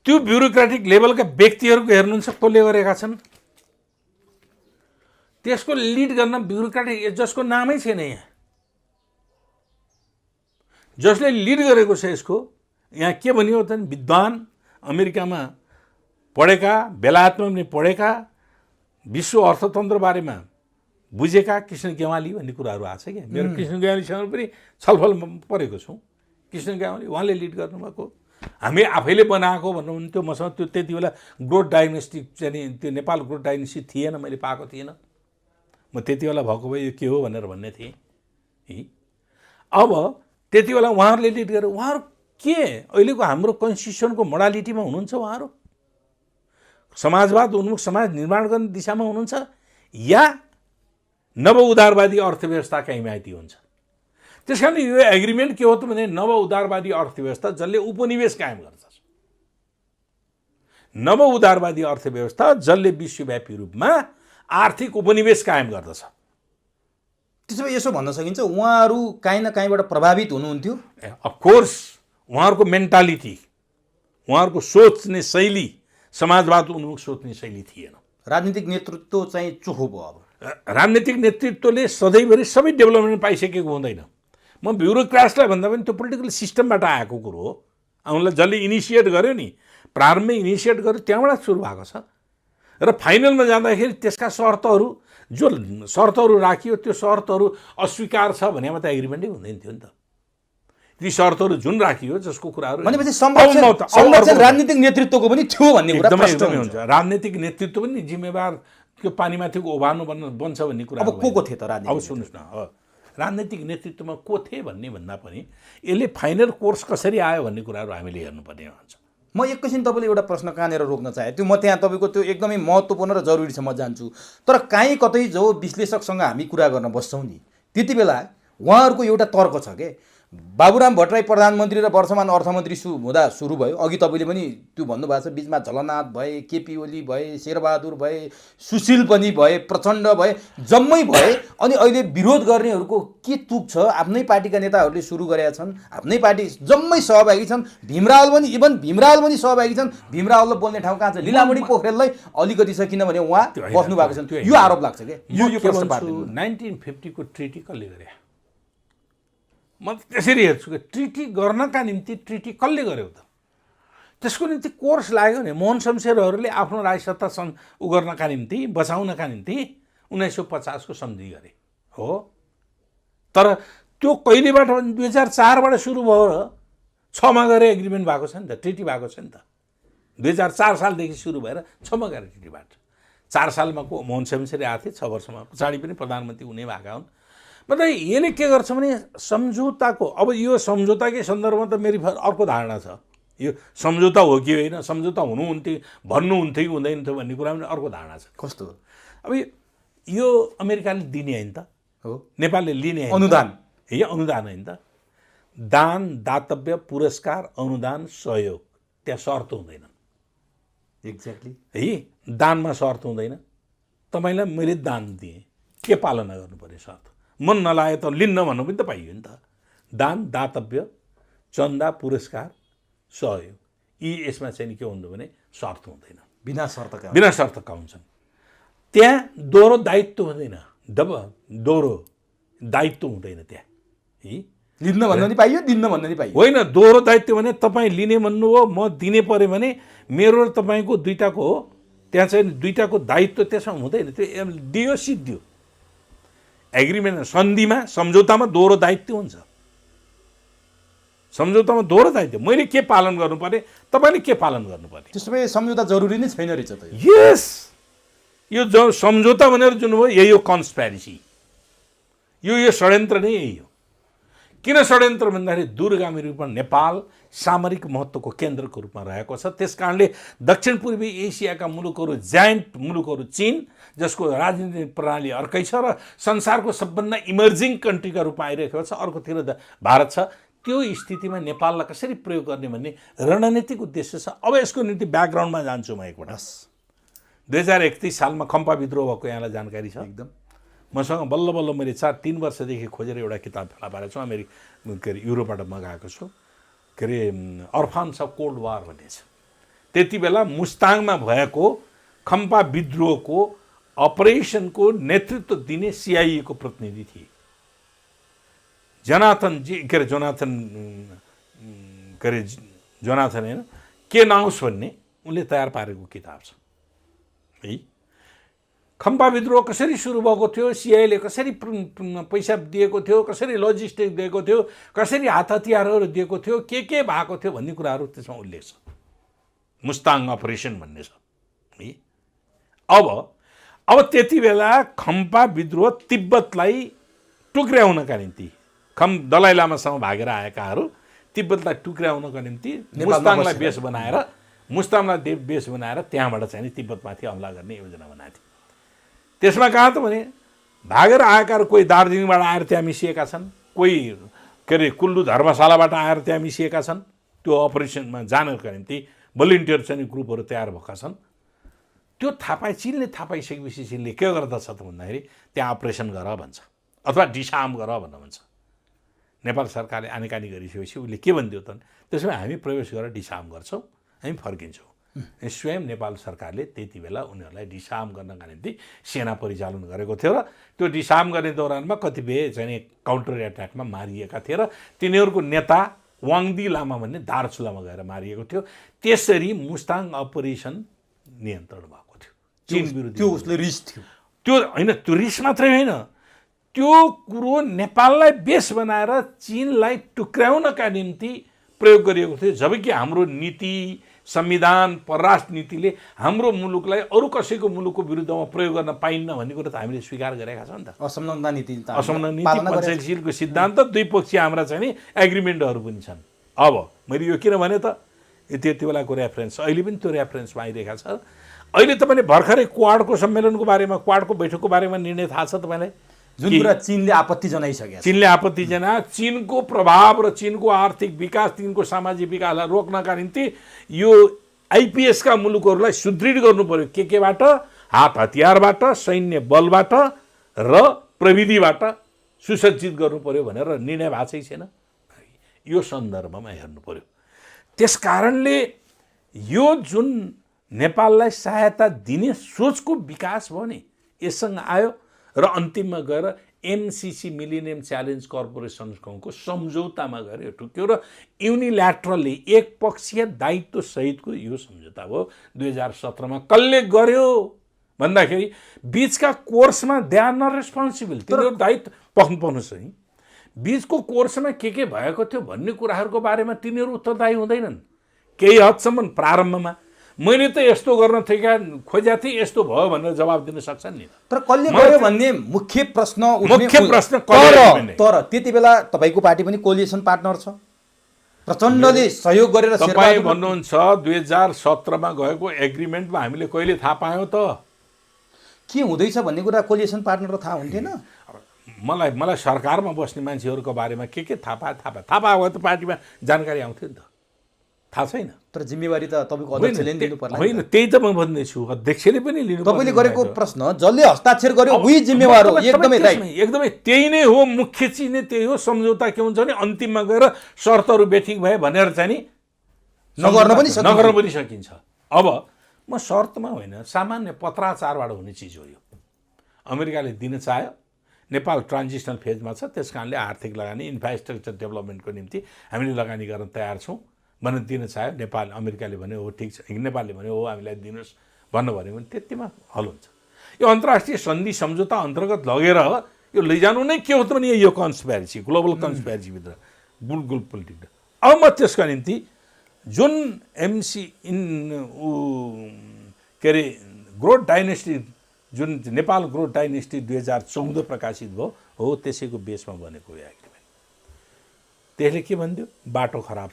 त्यो ब्युरोक्रेटिक लेभलका व्यक्तिहरूको हेर्नुहुन्छ कसले गरेका छन्, त्यसको लिड गर्न ब्युरोक्रेटिक जसको नामै छैन यहाँ, जसले लिड गरेको छ यसको। यहाँ के भनियो त विद्वान, अमेरिकामा पढेका, बेलायतमा पनि पढेका, विश्व अर्थतन्त्र बारेमा बुझेका कृष्ण गेवाली भन्ने कुराहरू आएको छ क्या। मेरो कृष्ण गेवालीसँग पनि छलफल परेको छु। कृष्ण गेवाली उहाँले लिड गर्नुभएको, हामी आफैले बनाएको भन्नुहुन्थ्यो। मसँग त्यो त्यति बेला ग्रोथ डायग्नोस्टिक चाहिँ त्यो नेपाल ग्रोथ डायग्नोस्टिक थिएन, मैले पाएको थिएन। म त्यति बेला भएको भए यो के हो भनेर भन्ने थिएँ। अब त्यति बेला उहाँहरूले लिड गरे। उहाँहरू के अहिलेको हाम्रो कन्स्टिट्युसनको मोडालिटीमा हुनुहुन्छ, उहाँहरू समाजवाद उन्मुख समाज निर्माण गर्ने दिशामा हुनुहुन्छ या नव उदारवादी अर्थव्यवस्थाका हिमायती हुन्छ। त्यस कारण यो एग्रिमेन्ट के हो त भने नव उदारवादी अर्थव्यवस्था जसले उपनिवेश कायम गर्छ, नव उदारवादी अर्थव्यवस्था जसले विश्वव्यापी रूपमा आर्थिक उपनिवेश कायम गर्दछ। त्यसो भए यसो भन्न सकिन्छ उहाँहरू काहीँ न काहीँबाट प्रभावित हुनुहुन्थ्यो। अफकोर्स उहाँहरूको मेन्टालिटी, उहाँहरूको सोच्ने शैली समाजवाद उन्मुख सोच्ने शैली थिएन। राजनीतिक नेतृत्व चाहिँ चोखो भयो। अब राजनीतिक नेतृत्वले सधैँभरि सबै डेभलपमेन्ट पाइसकेको हुँदैन। म ब्युरोक्राट्सलाई भन्दा पनि त्यो पोलिटिकल सिस्टमबाट आएको कुरो हो। उनलाई जसले इनिसिएट गर्यो नि, प्रारम्भमै इनिसिएट गर्यो, त्यहाँबाट सुरु भएको छ र फाइनलमा जाँदाखेरि त्यसका शर्तहरू जो शर्तहरू राखियो त्यो शर्तहरू अस्वीकार छ भने त एग्रिमेन्टै हुँदैन थियो नि त। ती शर्तहरू जुन राखियो जसको कुराहरू भनेपछि संरक्षण राजनीतिक नेतृत्वको पनि थियो भन्ने कुरा एकदमै प्रश्न एकदमै हुन्छ। राजनीतिक नेतृत्व पनि जिम्मेवार त्यो पानीमाथिको ओभानो बन्छ भन्ने कुरा अब को थिए त राजनीतिक? अब सुन्नुहोस् न, राजनीतिक नेतृत्वमा को थिए भन्ने भन्दा पनि यसले फाइनल कोर्स कसरी आयो भन्ने कुराहरू हामीले हेर्नुपर्ने हुन्छ। म एकैछिन तपाईँले एउटा प्रश्न कहाँनिर रोक्न चाहे, त्यो म त्यहाँ तपाईँको त्यो एकदमै महत्त्वपूर्ण र जरुरी छ, म जान्छु। तर काहीँ कतै जो विश्लेषकसँग हामी कुरा गर्न बस्छौँ नि, त्यति बेला उहाँहरूको एउटा तर्क छ के, बाबुराम भट्टराई प्रधानमन्त्री र वर्तमान अर्थमन्त्री हुँदा सुरु भयो। अघि तपाईँले पनि त्यो भन्नुभएको छ, बिचमा झलनाथ भए, केपी ओली भए, शेरबहादुर भए, सुशील पनि भए, प्रचण्ड भए, जम्मै भए। अनि अहिले विरोध गर्नेहरूको के तुक छ, आफ्नै पार्टीका नेताहरूले सुरु गरेका छन्, आफ्नै पार्टी जम्मै सहभागी छन्, भीमरावल पनि, इभन भीमरावल पनि सहभागी छन्। भीमरावलले बोल्ने ठाउँ कहाँ छ? लीलामणि पोखरेललाई अलिकति छ, किनभने उहाँ बस्नु भएको छन्। यो आरोप लाग्छ क्या, यो प्रश्न पार्दैन। 1950 को ट्रिटी कसले गरे? म त्यसरी हेर्छु कि ट्रिटी गर्नका निम्ति ट्रिटी कसले गर्यो त? त्यसको निम्ति कोर्स लाग्यो नि। मोहन शमशेरहरूले आफ्नो राजसत्ता उ गर्नका निम्ति, बचाउनका निम्ति 1950 को सन्धि गरे हो। तर त्यो कहिलेबाट? 2004बाट सुरु भयो र 6मा गएर एग्रिमेन्ट भएको छ नि त, ट्रिटी भएको छ नि त। 2004 सालदेखि सुरु भएर 6मा गएर ट्रिटीबाट 4 सालमा को मोहन शमशेर आएको थिए, 6 वर्षमा पछाडि पनि प्रधानमन्त्री हुने भएका हुन्। मतलब यसले के गर्छ भने सम्झौताको, अब यो सम्झौताकै सन्दर्भमा त मेरी अर्को धारणा छ, यो सम्झौता हो कि होइन, सम्झौता हुनुहुन्थ्यो, भन्नुहुन्थ्यो कि हुँदैन थियो भन्ने कुरा पनि अर्को धारणा छ। कस्तो? अब यो अमेरिकाले दिने होइन त हो, नेपालले लिने अनुदान, अनुदान होइन त। दान, दातव्य, पुरस्कार, अनुदान, सहयोग, त्यहाँ शर्त हुँदैन। एक्ज्याक्टली है, दानमा शर्त हुँदैन। तपाईँलाई मैले दान दिएँ, के पालना गर्नु पर्यो? शर्त मन नलागे त लिन्न भन्नु पनि त पाइयो नि त। दान, दातव्य, चन्दा, पुरस्कार, सहयोग, यी यसमा चाहिँ के हुँदो भने शर्त हुँदैन, बिना शर्तका हुन्छन्। त्यहाँ दोहोरो दायित्व हुँदैन, दोहोरो दायित्व हुँदैन त्यहाँ। है, लिन्न भन्न नि पाइयो, दिन्न भन्न नि पाइयो। होइन, दोहोरो दायित्व भने तपाईँ लिने भन्नु हो, म दिने पऱ्यो भने मेरो र तपाईँको दुईटाको हो, त्यहाँ चाहिँ दुईटाको दायित्व त्यसमा हुँदैन। त्यो दियो सिद्धियो। एग्रिमेन्ट, सन्धिमा, सम्झौतामा दोहोरो दायित्व हुन्छ। सम्झौतामा दोहोरो दायित्व, मैले के पालन गर्नु पर्ने, तपाईँले के पालन गर्नु पर्ने। त्यसो भए सम्झौता जरुरी नै छैन रहेछ त। यस, यो सम्झौता भनेर जुन हो, यही हो कन्स्पिरेसी, यो षड्यन्त्र नै यही हो। किन षड्यन्त्र भन्दाखेरि दूरगामी रूपमा नेपाल सामरिक महत्त्वको केन्द्रको रूपमा रहेको छ। त्यसकारणले दक्षिण पूर्वी एसियाका मुलुकहरू, जायन्ट मुलुकहरू, चीन जसको राजनीतिक प्रणाली अर्कै छ र संसारको सबभन्दा इमर्जिङ कन्ट्रीका रूपमा आइरहेको छ, अर्कोतिर भारत छ। त्यो स्थितिमा नेपाललाई कसरी प्रयोग गर्ने भन्ने रणनीतिक उद्देश्य छ। अब यसको निम्ति ब्याकग्राउन्डमा जान्छु म एकपल्ट। 2031 सालमा खम्पा विद्रोह भएको यहाँलाई जानकारी छ? एकदम। मसँग बल्ल बल्ल मैले 3 वर्षदेखि खोजेर एउटा किताब फेला पारेको छु, के अरे युरोपबाट मगाएको छु, के अरे अर्फान्स अफ कोल्ड वार भन्ने छ। त्यति बेला मुस्ताङमा भएको खम्पा विद्रोहको अपरेसनको नेतृत्व दिने सिआइएको प्रतिनिधि थिए, जोनाथन होइन, के नाउस भन्ने, उनले तयार पारेको किताब छ। है, खम्पा विद्रोह कसरी सुरु भएको थियो, सिआइले कसरी पैसा दिएको थियो, कसरी लजिस्टिक दिएको थियो, कसरी हात हतियारहरू दिएको थियो, के भएको थियो भन्ने कुराहरू त्यसमा उल्लेख छ। मुस्ताङ अपरेसन भन्ने छ। है, अब त्यति बेला खम्पा विद्रोह तिब्बतलाई टुक्र्याउनका निम्ति, दलाइ लामासँग भागेर आएकाहरू तिब्बतलाई टुक्र्याउनका निम्ति मुस्ताङलाई बेस बनाएर त्यहाँबाट चाहिँ तिब्बतमाथि हमला गर्ने योजना बनाएको थियो। त्यसमा कहाँ त भने भागेर आएकाहरू कोही दार्जिलिङबाट आएर त्यहाँ मिसिएका छन्, कोही के अरे कुल्लु धर्मशालाबाट आएर त्यहाँ मिसिएका छन्। त्यो अपरेसनमा जानका निम्ति भलिन्टियर चाहिँ ग्रुपहरू तयार भएका छन्। त्यो चीनले थाहा पाइसकेपछि चीनले के गर्दछ त भन्दाखेरि त्यहाँ अपरेसन गर भन्छ, अथवा डिसार्म गर भनेर भन्छ। नेपाल सरकारले आनेकानी गरिसकेपछि उसले के भनिदियो त, त्यसमा हामी प्रवेश गरेर डिसार्म गर्छौँ, हामी फर्किन्छौँ। स्वयं नेपाल सरकारले त्यति बेला उनीहरूलाई डिसार्म गर्नका निम्ति सेना परिचालन गरेको थियो र त्यो डिसार्म गर्ने दौरानमा कतिपय चाहिँ काउन्टर एट्याकमा मारिएका थिए र तिनीहरूको नेता वाङदी लामा भन्ने दार्चुलामा गएर मारिएको थियो। त्यसरी मुस्ताङ अपरेसन नियन्त्रण भएको थियो चीन विरुद्ध। त्यो उसले रिस थियो, त्यो होइन, त्यो रिस मात्रै होइन, त्यो कुरो नेपाललाई बेस बनाएर चीनलाई टुक्र्याउनका निम्ति प्रयोग गरिएको थियो, जबकि हाम्रो नीति, संविधान, परराष्ट्र नीतिले हाम्रो मुलुकलाई अरू कसैको मुलुकको विरुद्धमा प्रयोग गर्न पाइन्न भन्ने कुरा त हामीले स्वीकार गरेका छौँ नि त। असंलग्नता नीति पञ्चायतशीलको सिद्धान्त, दुई पक्षीय हाम्रा चाहिँ नि एग्रिमेन्टहरू पनि छन्। अब मैले यो किन भने त त्यति बेलाको रेफरेन्स अहिले पनि त्यो रेफरेन्समा आइरहेका छ। अहिले तपाईँले भर्खरै क्वाडको सम्मेलनको बारेमा, क्वाडको बैठकको बारेमा निर्णय थाहा छ तपाईँलाई? जुन कुरा चीनले आपत्ति जनाइसक्यो, चीनले आपत्ति जनायो, चीनको प्रभाव र चीनको आर्थिक विकास, चीनको सामाजिक विकासलाई रोक्नका निम्ति यो आइपिएसका मुलुकहरूलाई सुदृढ गर्नु पर्यो। केबाट? हात हतियारबाट, सैन्य बलबाट र प्रविधिबाट सुसज्जित गर्नु पर्यो भनेर निर्णय भएको छैन। यो सन्दर्भमा हेर्नु पर्यो। त्यस कारणले यो जुन नेपाललाई सहायता दिने सोचको विकास भयो नि, यससँग आयो र अन्तिममा गएर एमसिसी मिलेनियम च्यालेन्ज कर्पोरेसनको सम्झौतामा गएर यो ठुक्यो र युनिल्याटरली एकपक्षीय दायित्व सहितको यो सम्झौता भयो 2017मा। कसले गर्यो भन्दाखेरि बीचका कोर्समा दे आर नट रेस्पोन्सिबल, तिनीहरू दायित्व पाउनुहोस् है। बीचको कोर्समा के भएको थियो भन्ने कुराहरूको बारेमा तिनीहरू उत्तरदायी हुँदैनन् केही हदसम्म। प्रारम्भमा मैले त यस्तो गर्न खोजेको थिएँ, यस्तो भयो भनेर जवाब दिन सक्छन् नि। तर कसले गर्यो भन्ने मुख्य प्रश्न तर त्यति बेला तपाईँको पार्टी पनि कोलिएसन पार्टनर छ, प्रचण्डले सहयोग गरेर। तपाईँ भन्नुहुन्छ 2017मा गएको एग्रिमेन्टमा हामीले कहिले थाहा पायौँ त के हुँदैछ भन्ने कुरा? कोलिएसन पार्टनर त थाहा हुन्थेन। मलाई सरकारमा बस्ने मान्छेहरूको बारेमा के थाहा भयो त पार्टीमा जानकारी आउँथ्यो नि त, थाहा छैन। तर जिम्मेवारी त तपाईँको अध्यक्षले नि दिनु पर्ला। होइन, त्यही त म भन्दैछु, अध्यक्षले पनि लिनु। तपाईँले गरेको प्रश्न जसले हस्ताक्षर गर्यो उही जिम्मेवार हो। एकदमै त्यही नै हो, मुख्य चिज नै त्यही हो। सम्झौता के हुन्छ भने अन्तिममा गएर शर्तहरू बेठिक भए भनेर चाहिँ नि नगर्न पनि सकिन्छ। अब म शर्तमा होइन, सामान्य पत्राचारबाट हुने चिज हो यो। अमेरिकाले दिन चाह्यो, नेपाल ट्रान्जिसनल फेजमा छ, त्यस कारणले आर्थिक लगानी, इन्फ्रास्ट्रक्चर डेभलपमेन्टको निम्ति हामीले लगानी गर्न तयार छौँ भनेर दिन चाह्यो। नेपाल, अमेरिकाले भन्यो हो ठिक छ, नेपालले भन्यो हो हामीलाई दिनुहोस् भन्नुभयो भने त्यतिमा हल हुन्छ। यो अन्तर्राष्ट्रिय सन्धि सम्झौता अन्तर्गत लगेर यो लैजानु नै के हो त भने यो कन्सपिरेसी, ग्लोबल कन्सपिरेसीभित्र बुलबुल पोलिटिक्स। अब म त्यसका निम्ति जुन के अरे ग्रोथ डाइनेस्टी, जुन नेपाल ग्रोथ डाइनेस्टी 2014 प्रकाशित भयो हो, त्यसैको बेसमा बनेको यो एग्रिमेन्ट। त्यसले के भनिदियो? बाटो खराब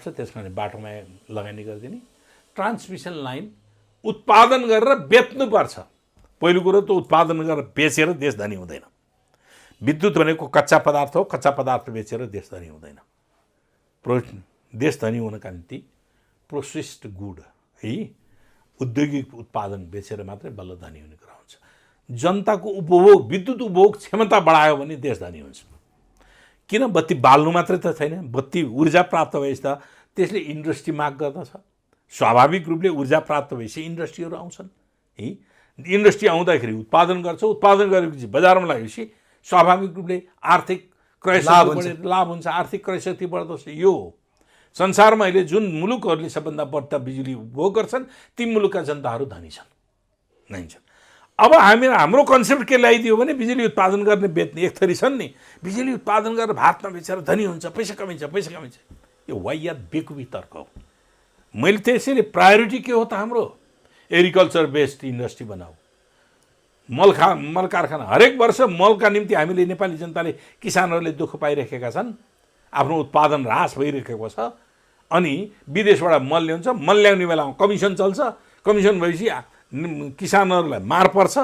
छ, त्यस कारण बाटोमा लगानी गरिदिने, ट्रान्समिसन लाइन उत्पादन गरेर बेच्नुपर्छ। पहिलो कुरो त उत्पादन गरेर बेचेर देश धनी हुँदैन। विद्युत भनेको कच्चा पदार्थ हो, कच्चा पदार्थ बेचेर देश धनी हुँदैन। देश धनी हुनका निम्ति प्रोसेस्ड गुड है, औद्योगिक उत्पादन बेचेर मात्रै बल्ल धनी हुने कुरा हुन्छ। जनताको उपभोग, विद्युत उपभोग क्षमता बढायो भने देश धनी हुन्छ। किन? बत्ती बाल्नु मात्रै त छैन, बत्ती ऊर्जा प्राप्त भएपछि त त्यसले इन्डस्ट्री माग गर्दछ। स्वाभाविक रूपले ऊर्जा प्राप्त भएपछि इन्डस्ट्रीहरू आउँछन् है। इन्डस्ट्री आउँदाखेरि उत्पादन गर्छ, उत्पादन गरेपछि बजारमा लागेपछि स्वाभाविक रूपले आर्थिक क्रयशक्ति लाभ हुन्छ, आर्थिक क्रयशक्ति बढ्दछ। यो हो संसारमा अहिले जुन मुलुकहरूले सबभन्दा बढ्ता बिजुली उपभोग गर्छन् ती मुलुकका जनताहरू धनी छन् नै छन्। अब हाम्रो कन्सेप्ट के ल्याइदियो भने बिजुली उत्पादन गर्ने बेच्ने एक थरी छन् नि, बिजुली उत्पादन गरेर भात नबेचेर धनी हुन्छ, पैसा कमाइन्छ। यो वाहियात बेकुबी तर्क हो। मैले त्यसैले प्रायोरिटी के हो त हाम्रो एग्रिकल्चर बेस्ड इन्डस्ट्री बनाऊ, मल कारखाना। हरेक वर्ष मलका निम्ति हामीले नेपाली जनताले, किसानहरूले दुःख पाइरहेका छन्, आफ्नो उत्पादन ह्रास भइरहेको छ। अनि विदेशबाट मल ल्याउँछ, मल ल्याउने बेलामा कमिसन चल्छ, कमिसन भएपछि किसानहरूलाई मार पर्छ,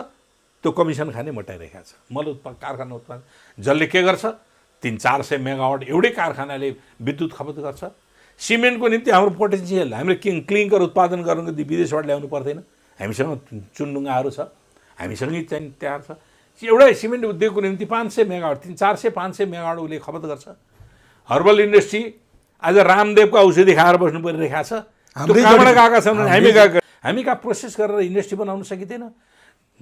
त्यो कमिसन खाने मोटाइरहेको छ। मल कारखाना उत्पादन जसले के गर्छ, 300-400 मेगावाट एउटै कारखानाले विद्युत खपत गर्छ। सिमेन्टको निम्ति हाम्रो पोटेन्सियल, हामीले क्लिङ्कर उत्पादन गर्नुको निम्ति विदेशबाट ल्याउनु पर्दैन, हामीसँग चुनढुङ्गाहरू छ, हामीसँगै चाहिँ तयार छ। एउटै सिमेन्ट उद्योगको निम्ति 500 मेगावाट, 400-500 मेगावाट उसले खपत गर्छ। हर्बल इन्डस्ट्री आज रामदेवको औषधि खाएर बस्नु परिरहेको छ, त्यो कहाँबाट गएका छन्? हामी कहाँ प्रोसेस गरेर इन्डस्ट्री बनाउन सकिँदैन।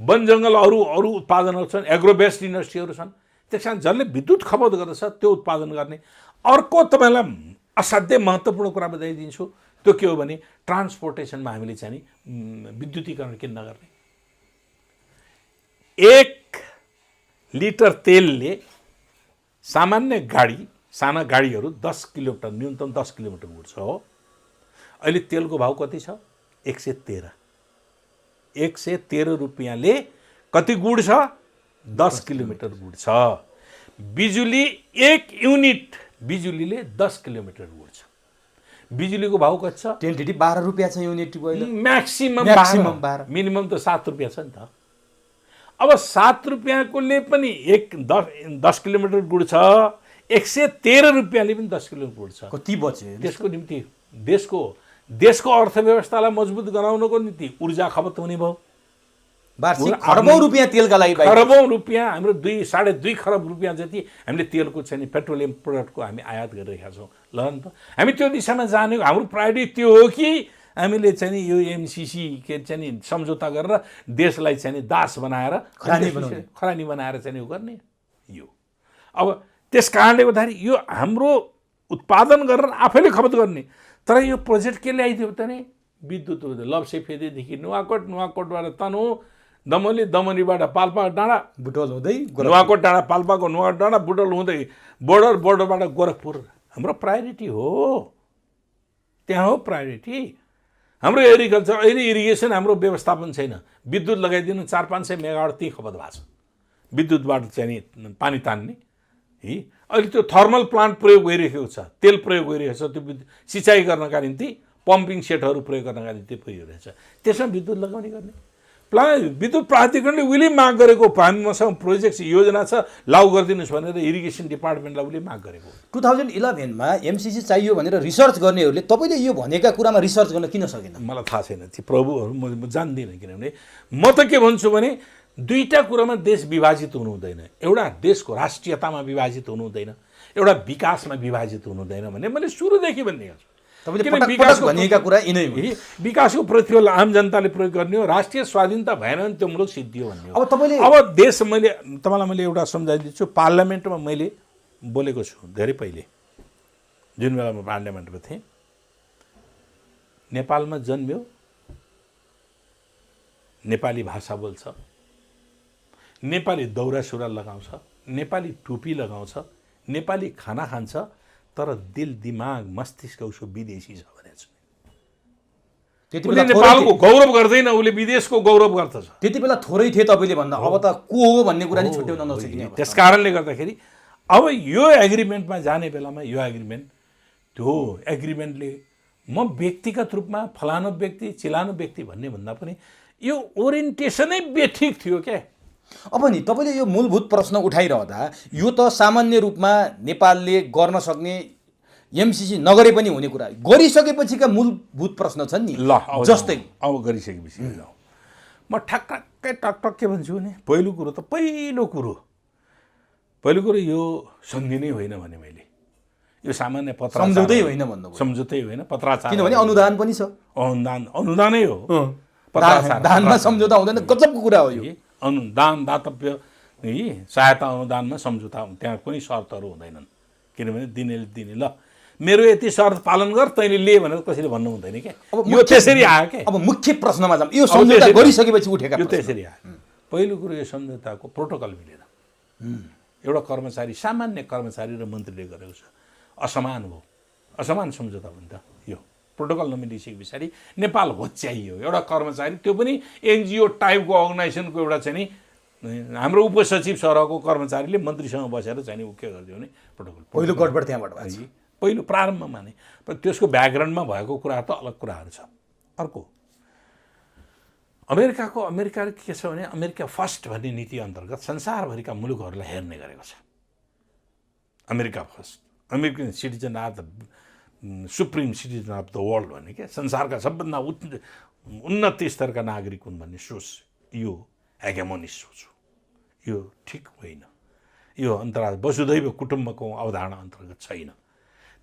वन जङ्गल अरू उत्पादनहरू छन्, एग्रो बेस्ड इन्डस्ट्रीहरू छन्। त्यस कारण जसले विद्युत खपत गर्दछ त्यो उत्पादन गर्ने। अर्को तपाईँलाई असाध्यै महत्त्वपूर्ण कुरा बताइदिन्छु, त्यो के हो भने ट्रान्सपोर्टेसनमा हामीले चाहिँ विद्युतीकरण किन नगर्ने। एक लिटर तेलले सामान्य गाडी, साना गाडीहरू 10 किलोमिटर, न्यूनतम 10 किलोमिटर गुड्छ हो। अहिले तेलको भाउ कति छ? 113। 113 रुपियाँले कति गुड्छ? 10 किलोमिटर गुड्छ। बिजुली 1 युनिट बिजुलीले 10 किलोमिटर गुड्छ। बिजुलीको भाउ कति छ? टेन्टेटिभ 12 रुपियाँ छ युनिट अहिले। म्याक्सिमम 12। मिनिमम त 7 रुपियाँ छ नि त। अब 7 रुपियाँकोले पनि 10 किलोमिटर गुड्छ, 113 रुपियाँले पनि 10 किलोमिटर गुड्छ। कति बच्यो? त्यसको निम्ति देशको अर्थव्यवस्थालाई मजबुत गराउनको निम्ति ऊर्जा खपत हुने भयो। वार्षिक खरबौँ रुपियाँ तेलका लागि, खरबौँ रुपियाँ, हाम्रो 2.5 खरब रुपियाँ जति हामीले तेलको चाहिँ पेट्रोलियम प्रोडक्टको हामी आयात गरिरहेका छौँ। ल नि त, हामी त्यो दिशामा जाने हाम्रो प्रायोरिटी त्यो हो कि हामीले चाहिँ नि यो एमसिसी के चाहिँ नि सम्झौता गरेर देशलाई चाहिँ नि दास बनाएर खरानी बनाएर चाहिँ गर्ने यो। अब त्यस कारणले गर्दाखेरि यो हाम्रो उत्पादन गरेर आफैले खपत गर्ने। तर यो प्रोजेक्ट के ल्याइदियो त नि? विद्युत लप्सेफेदीदेखि नुवाकोटबाट तनु, दमनीबाट पाल्पा डाँडा, बुटोल हुँदै नुवाकोट डाँडा, पाल्पाको नुवाकोट डाँडा, बुटोल हुँदै बोर्डरबाट गोरखपुर। हाम्रो प्रायोरिटी हो, त्यहाँ हो प्रायोरिटी। हाम्रो एग्रिकल्चर अहिले इरिगेसन हाम्रो व्यवस्थापन छैन। विद्युत लगाइदिनु 400-500 मेगावाट त्यही खपत भएको छ विद्युतबाट चाहिँ पानी तान्ने है। अहिले त्यो थर्मल प्लान्ट प्रयोग भइरहेको छ, तेल प्रयोग भइरहेको छ, त्यो सिँचाइ गर्नका निम्ति पम्पिङ सेटहरू प्रयोग गर्नका निम्ति भइरहेछ। त्यसमा विद्युत लगाउने गर्ने विद्युत प्राधिकरणले उहिले माग गरेको, मसँग प्रोजेक्ट योजना छ लागू गरिदिनुहोस् भनेर इरिगेसन डिपार्टमेन्टलाई उसले माग गरेको। 2011मा एमसिसी चाहियो भनेर रिसर्च गर्नेहरूले तपाईँले यो भनेका कुरामा रिसर्च गर्न किन सकेन? मलाई थाहा छैन, ती प्रभुहरू म जान्दिनँ। किनभने म त के भन्छु भने दुईटा कुरामा देश विभाजित हुनु हुँदैन। एउटा देशको राष्ट्रियतामा विभाजित हुनु हुँदैन, एउटा विकासमा विभाजित हुनु हुँदैन भन्ने मैले सुरुदेखि भनिदिएको छु। भनेका कुरा यिनै हो। विकासको प्रतिफल आम जनताले प्रयोग गर्ने हो, राष्ट्रिय स्वाधीनता भएन भने त्यो मुलुक सिद्धियो भन्ने हो। अब देश तपाईँलाई मैले एउटा सम्झाइदिन्छु। पार्लियामेन्टमा मैले बोलेको छु धेरै पहिले, जुन बेला म पार्लियामेन्टमा थिएँ। नेपालमा जन्म्यो, नेपाली भाषा बोल्छ, नेपाली दौरा सुरुवाल लगाउँछ, नेपाली टोपी लगाउँछ, नेपाली खाना खान्छ, तर दिल दिमाग मस्तिष्क उसको विदेशी छ भनेको छु। उसले नेपालको गौरव गर्दैन, उसले विदेशको गौरव गर्दछ। त्यति बेला थोरै थिए तपाईँले भन्दा, अब त को हो भन्ने कुरा नि छुट्याउन नसकिने। त्यस कारणले गर्दाखेरि अब यो एग्रिमेन्टमा जाने बेलामा यो एग्रिमेन्टले म व्यक्तिगत रूपमा फलानु व्यक्ति चिलानु व्यक्ति भन्ने भन्दा पनि यो ओरिएन्टेसनै बेठिक थियो क्या। अब नि तपाईँले यो मूलभूत प्रश्न उठाइरहँदा यो त सामान्य रूपमा नेपालले गर्न सक्ने, एमसिसी नगरे पनि हुने कुरा, गरिसकेपछिका मूलभूत प्रश्न छन् नि। ल जस्तै अब गरिसकेपछि म ठ्याक्कै टकटक के भन्छु भने पहिलो कुरो यो सन्धि नै होइन भने मैले यो सामान्य पत्राचार सम्झौतै होइन भन्नु, सम्झौतै होइन पत्राचार, किनभने अनुदान पनि छ। अनुदानै हो, दानमा सम्झौता हुँदैन, गजबको कुरा हो यो। अनुदान दातव्य सहायता अनुदानमा सम्झौता, त्यहाँ कुनै शर्तहरू हुँदैनन्। किनभने दिने ल मेरो यति शर्त पालन गर तैँले ले भनेर कसैले भन्नु हुँदैन क्या। यो त्यसरी आयो क्या। अब मुख्य प्रश्नमा जाऊँ, यो सम्झौता गरिसकेपछि उठेका यो त्यसरी आयो। पहिलो कुरो यो सम्झौताको प्रोटोकल मिलेन। एउटा कर्मचारी, सामान्य कर्मचारी र मन्त्रीले गरेको छ, असमान भयो, असमान सम्झौता भयो नि त। यो प्रोटोकल नमिलिसके पछाडि नेपाल होच्याइयो। एउटा कर्मचारी, त्यो पनि एनजिओ टाइपको अर्गनाइजेसनको एउटा चाहिँ नि हाम्रो उपसचिव सरहको कर्मचारीले मन्त्रीसँग बसेर चाहिँ नि के गरिदियो भने प्रोटोकल। पहिलो गडबड त्यहाँबाट भयो। पहिलो प्रारम्भमा नै, त्यसको ब्याकग्राउन्डमा भएको कुरा त अलग कुराहरू छ। अर्को अमेरिकाले के छ भने अमेरिका फर्स्ट भन्ने नीति अन्तर्गत संसारभरिका मुलुकहरूलाई हेर्ने गरेको छ। America first, American citizen are the supreme citizen of the world भन्ने क्या, संसारका सबभन्दा उन्नत स्तरका नागरिक हुन् भन्ने सोच, यो हेगेमोनिस्ट सोच हो। यो ठिक होइन। यो अन्तर्राष्ट्रिय वसुधैव कुटुम्बको अवधारणा अन्तर्गत छैन।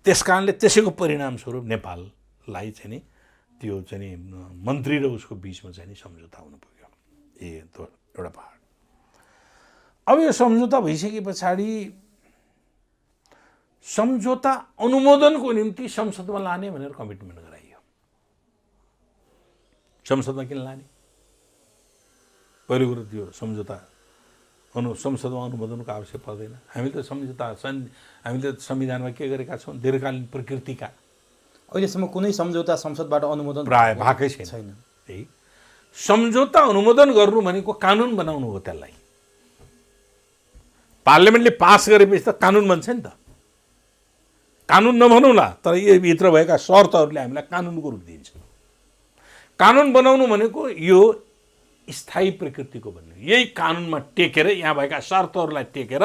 त्यस कारणले त्यसैको परिणामस्वरूप नेपाललाई चाहिँ नि त्यो चाहिँ नि मन्त्री र उसको बिचमा चाहिँ नि सम्झौता हुनु पुग्यो। एउटा पहाड। अब यो सम्झौता भइसके पछाडि सम्झौता अनुमोदनको निम्ति संसदमा लाने भनेर कमिटमेन्ट गराइयो। संसदमा किन लाने? पहिलो कुरो त्यो सम्झौता संसदमा अनुमोदनको आवश्यक पर्दैन। हामीले संविधानमा के गरेका छौँ, दीर्घकालीन प्रकृतिका। अहिलेसम्म कुनै सम्झौता संसदबाट अनुमोदन प्राय भएकै छैन। है, सम्झौता अनुमोदन गर्नु भनेको कानुन बनाउनु हो। त्यसलाई पार्लियामेन्टले पास गरेपछि त कानुन बन्छ नि त। कानुन नभनौँला, तर यो भित्र भएका शर्तहरूले हामीलाई कानुनको रूप दिन्छ। कानुन बनाउनु भनेको यो स्थायी प्रकृतिको भन्ने, यही कानुनमा टेकेर, यहाँ भएका शर्तहरूलाई टेकेर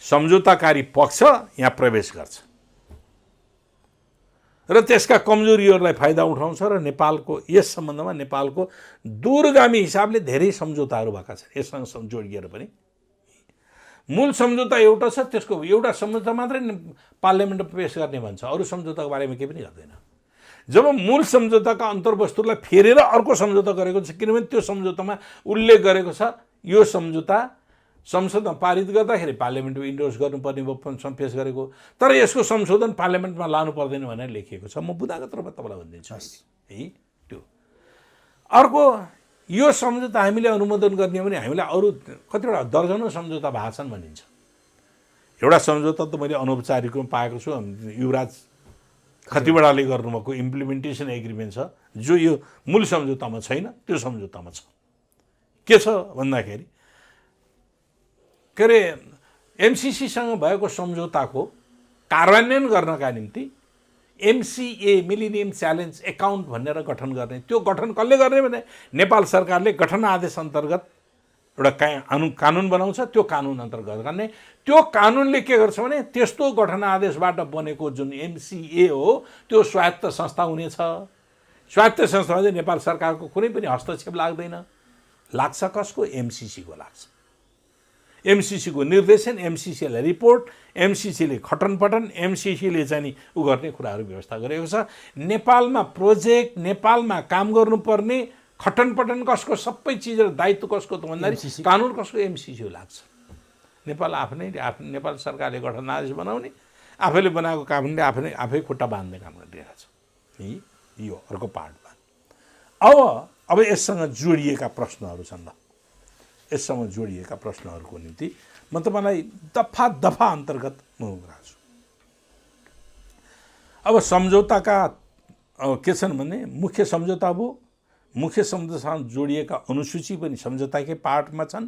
सम्झौताकारी पक्ष यहाँ प्रवेश गर्छ र त्यसका कमजोरीहरूलाई फाइदा उठाउँछ। र नेपालको यस सम्बन्धमा नेपालको दूरगामी हिसाबले धेरै सम्झौताहरू भएका छन्। यससँग जोडिएर पनि मूल सम्झौता एउटा छ, त्यसको एउटा सम्झौता मात्रै पार्लियामेन्टमा पेश गर्ने भन्छ, अरू सम्झौताको बारेमा केही पनि गर्दैन। जब मूल सम्झौताका अन्तर्वस्तुलाई फेरेर अर्को सम्झौता गरेको छ, किनभने त्यो सम्झौतामा उल्लेख गरेको छ यो सम्झौता संसदमा पारित गर्दाखेरि पार्लियामेन्टमा इन्डोर्स गर्नुपर्ने भयो पेश गरेको, तर यसको संशोधन पार्लियामेन्टमा लानु पर्दैन भनेर लेखिएको छ। म बुदागत रूपमा तपाईँलाई भनिदिन्छु है। त्यो अर्को, यो सम्झौता हामीले अनुमोदन गर्ने हो भने हामीलाई अरू कतिवटा दर्जनौँ सम्झौता भएको छन् भनिन्छ। एउटा सम्झौता त मैले अनौपचारिक रूपमा पाएको छु, युवराज खतिवडाले गर्नुभएको इम्प्लिमेन्टेसन एग्रिमेन्ट छ, जो यो मूल सम्झौतामा छैन, त्यो सम्झौतामा छ। के छ भन्दाखेरि के अरे एमसिसीसँग भएको सम्झौताको कार्यान्वयन गर्नका निम्ति एमसिए मिलेनियम च्यालेन्ज एकाउन्ट भनेर गठन गर्ने, त्यो गठन कसले गर्ने भने नेपाल सरकारले गठन आदेश अन्तर्गत एउटा कानुन बनाउँछ। त्यो कानुन अन्तर्गत गर्ने, त्यो कानुनले के गर्छ भने त्यस्तो गठन आदेशबाट बनेको जुन एमसिए हो त्यो स्वायत्त संस्था हुनेछ। स्वायत्त संस्थामा चाहिँ नेपाल सरकारको कुनै पनि हस्तक्षेप लाग्दैन। लाग्छ कसको? एमसिसीको लाग्छ। एमसिसीको निर्देशन, एमसिसीलाई रिपोर्ट, एमसिसीले खटनपटन, एमसिसीले चाहिँ नि उ गर्ने कुराहरू व्यवस्था गरेको छ। नेपालमा प्रोजेक्ट, नेपालमा काम गर्नुपर्ने खटनपटन कसको, सबै चिजहरू दायित्व कसको त भन्दाखेरि कानुन कसको? एमसिसी लाग्छ। नेपाल नेपाल सरकारले गठन आदेश बनाउने, आफैले बनाएको कानुनले आफै खुट्टा बाँध्ने काम गरिरहेको छ। यो अर्को पार्टमा अब यससँग जोडिएका प्रश्नहरू छन्। ल, यससँग जोडिएका प्रश्नहरूको निम्ति म तपाईँलाई दफा अन्तर्गत म गराएको छु। अब सम्झौताका के छन् भने मुख्य सम्झौता भयो, मुख्य सम्झौतासँग जोडिएका अनुसूची पनि सम्झौताकै पार्टमा छन्,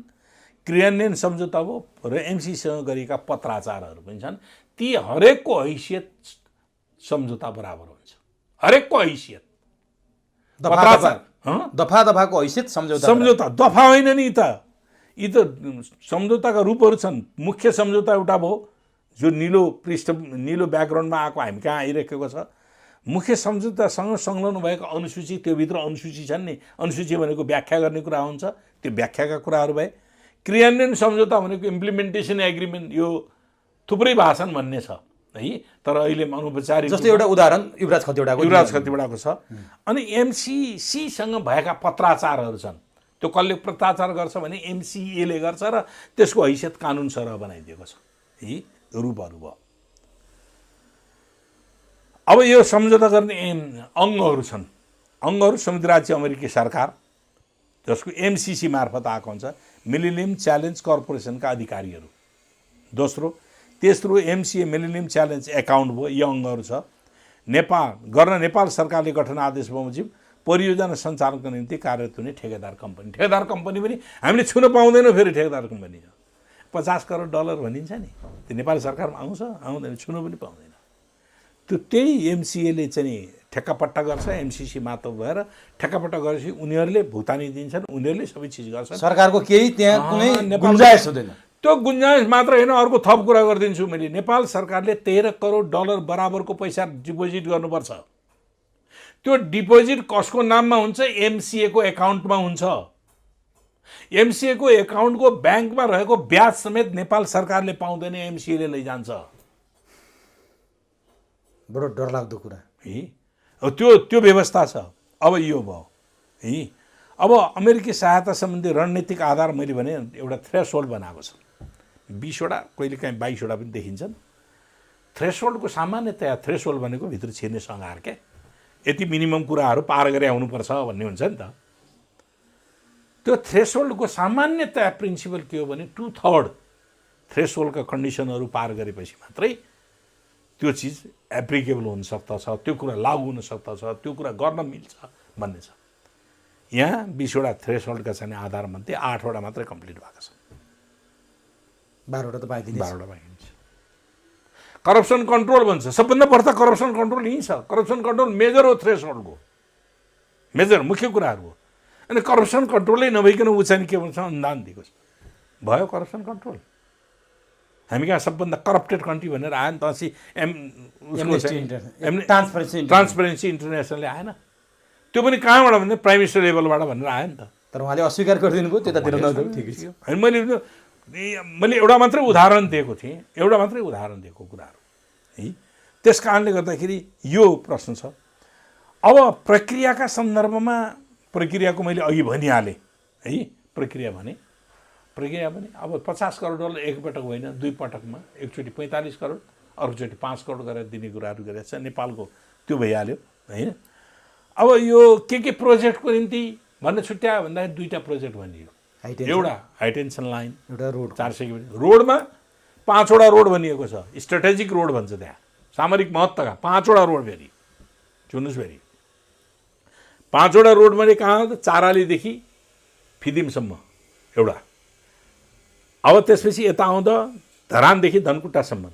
क्रियान्वयन सम्झौता भयो र एमसिसीसँग गरिएका पत्राचारहरू पनि छन्। ती हरेकको हैसियत सम्झौता बराबर हुन्छ। हरेकको हैसियत दफाको हैसियत सम्झौता दफा होइन नि त। यी त सम्झौताका रूपहरू छन्। मुख्य सम्झौता एउटा भयो, जो निलो ब्याकग्राउन्डमा आएको हामी कहाँ आइरहेको छ। मुख्य सम्झौतासँग संलग्न भएको अनुसूची, त्योभित्र अनुसूची छन् नि, अनुसूची भनेको व्याख्या गर्ने कुरा हुन्छ, त्यो व्याख्याका कुराहरू भए। क्रियान्वयन सम्झौता भनेको इम्प्लिमेन्टेसन एग्रिमेन्ट, यो थुप्रै भाषण भन्ने छ है, तर अहिले अनौपचारिक जस्तै एउटा उदाहरण युवराज खतिवडाको छ। अनि एमसिसीसँग भएका पत्राचारहरू छन्, त्यो कसले पत्राचार गर्छ भने एमसिएले गर्छ र त्यसको हैसियत कानुन सरह बनाइदिएको छ। है, रूपहरू भयो। अब यो सम्झौता गर्ने अङ्गहरू छन्। अङ्गहरू संयुक्त राज्य अमेरिकी सरकार, जसको एमसिसी मार्फत आएको हुन्छ, मिलेनियम च्यालेन्ज कर्पोरेसनका अधिकारीहरू। तेस्रो एमसिए मिलेनियम च्यालेन्ज एकाउन्ट भयो। यो अङ्गहरू छ। नेपाल सरकारले गठन आदेश बमोजिम परियोजना सञ्चालनको निम्ति कार्यरत हुने ठेकेदार कम्पनी पनि हामीले छुन पाउँदैनौँ। फेरि ठेकेदार कम्पनी 50 करोड डलर भनिन्छ नि, त्यो नेपाली सरकारमा आउँदैन, छुन पनि पाउँदैन। त्यो त्यही एमसिएले चाहिँ ठेक्कापट्टा गर्छ। एमसिसी मात्र भएर ठेक्कापट्टा गरेपछि उनीहरूले भुक्तानी दिन्छन्, उनीहरूले सबै चिज गर्छन्। सरकारको केही त्यहाँ कुनै गुन्जाइस हुँदैन। त्यो गुन्जाइस मात्र होइन, अर्को थप कुरा गरिदिन्छु मैले। नेपाल सरकारले 13 करोड डलर बराबरको पैसा डिपोजिट गर्नुपर्छ। त्यो डिपोजिट कसको नाममा हुन्छ? एमसिएको एकाउन्टमा हुन्छ। एमसिएको एकाउन्टको ब्याङ्कमा रहेको ब्याज समेत नेपाल सरकारले पाउँदैन, एमसिएले लैजान्छ। बडो डरलाग्दो कुरा है। त्यो व्यवस्था छ। अब यो भयो है। अब अमेरिकी सहायता सम्बन्धी रणनीतिक आधार मैले भने एउटा थ्रेसहोल्ड बनाएको छ। 20 वटा, कहिलेकाहीँ 22 वटा पनि देखिन्छन्। थ्रेसहोल्डको सामान्यतया थ्रेसहोल्ड भनेको भित्र छिर्ने सङ्घार के, यति मिनिमम कुराहरू पार गरे आउनुपर्छ भन्ने हुन्छ नि त। त्यो थ्रेसहोल्डको सामान्यतया प्रिन्सिपल के हो भने 2/3 थ्रेसहोल्डका कन्डिसनहरू पार गरेपछि मात्रै त्यो चिज एप्लिकेबल हुन सक्दछ, त्यो कुरा लागू हुन सक्दछ, त्यो कुरा गर्न मिल्छ भन्ने छ। यहाँ 20वटा थ्रेसहोल्डका चाहिँ आधारमध्ये 8वटा मात्रै कम्प्लिट भएको छ, 12वटा त पाइदिन्छ। 12वटा बाँकी छ। करप्सन कन्ट्रोल भन्छ, सबभन्दा बढ्ता करप्सन कन्ट्रोल यहीँ छ। करप्सन कन्ट्रोल मेजर हो थ्रेसहोल्डको, मेजर मुख्य कुराहरू हो। अनि करप्सन कन्ट्रोलै नभइकन ऊ चाहिँ के भन्छ अनुदान दिएको छ, भयो करप्सन कन्ट्रोल। हामी कहाँ सबभन्दा करप्टेड कन्ट्री भनेर आयो नि त अस्ति ट्रान्सपेरेन्सी इन्टरनेसनलले आएन, त्यो पनि कहाँबाट भने प्राइम मिनिस्टर लेभलबाट भनेर आयो नि त। तर उहाँले अस्वीकार गरिदिनु भयो, त्यतातिर नजाऊ, ठिकै छ। अनि मैले एउटा मात्रै उदाहरण दिएको थिएँ, एउटा मात्रै उदाहरण दिएको कुराहरू है। त्यस कारणले गर्दाखेरि यो प्रश्न छ। अब प्रक्रियाका सन्दर्भमा प्रक्रियाको मैले अघि भनिहालेँ है। प्रक्रिया भने अब 50 करोड डलर एकपटक होइन, 2 पटकमा, एकचोटि 45 करोड, अर्कोचोटि 5 करोड गरेर दिने कुराहरू गरेको छ नेपालको, त्यो भइहाल्यो होइन। अब यो के प्रोजेक्टको निम्ति भन्न छुट्यायो भन्दाखेरि 2टा प्रोजेक्ट भनियो। एउटा हाइटेन्सन लाइन, एउटा रोड, 400 किलोमिटर रोडमा 5वटा रोड भनिएको छ, स्ट्राटेजिक रोड भन्छ त्यहाँ, सामरिक महत्त्वका 5वटा रोड फेरि सुन्नुहोस् फेरि 5वटा रोड भने कहाँ त चारालीदेखि फिदिमसम्म एउटा, अब त्यसपछि यता आउँदा धरानदेखि धनकुटासम्म,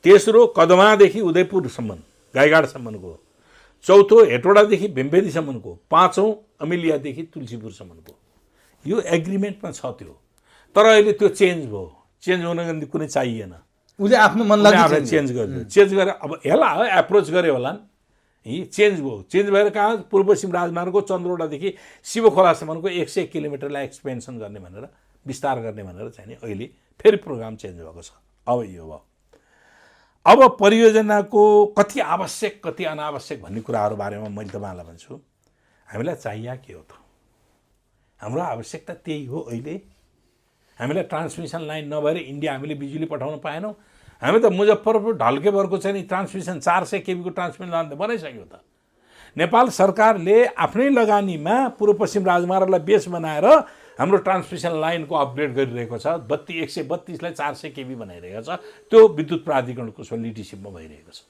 तेस्रो कदमादेखि उदयपुरसम्म गाईघाटसम्मको, चौथो हेटौडादेखि भेम्बेदीसम्मको, 5औं अमिलियादेखि तुलसीपुरसम्मको। यो एग्रिमेन्टमा छ त्यो, तर अहिले त्यो चेन्ज भयो। चेन्ज हुनको निम्ति कुनै चाहिएन, उसले आफ्नो मन लाग्ने चेन्ज गर्यो। चेन्ज गरेर अब यसलाई एप्रोच गरे होला नि, चेन्ज भयो। चेन्ज भएर कहाँ पूर्व पश्चिम राजमार्गको चन्द्रवटादेखि शिवखोलासम्मको 101 किलोमिटरलाई एक्सपेन्सन गर्ने भनेर, विस्तार गर्ने भनेर चाहिँ नि अहिले फेरि प्रोग्राम चेन्ज भएको छ। अब यो भयो। अब परियोजनाको कति आवश्यक कति अनावश्यक भन्ने कुराहरू बारेमा मैले तपाईँलाई भन्छु। हामीलाई चाहिए के हो त? हाम्रो आवश्यकता त्यही हो। अहिले हामीलाई ट्रान्समिसन लाइन नभएर इन्डिया हामीले बिजुली पठाउन पाएनौँ। हामी त मुजफ्फरपुर ढल्केभरको चाहिँ नि ट्रान्समिसन 400 केबीको ट्रान्समिसन लाइन त बनाइसक्यो त। नेपाल सरकारले आफ्नै लगानीमा पूर्व पश्चिम राजमार्गलाई बेस बनाएर हाम्रो ट्रान्समिसन लाइनको अपग्रेड गरिरहेको छ। 132लाई 400 केबी बनाइरहेको छ। त्यो विद्युत प्राधिकरणको लिडरसिपमा भइरहेको छ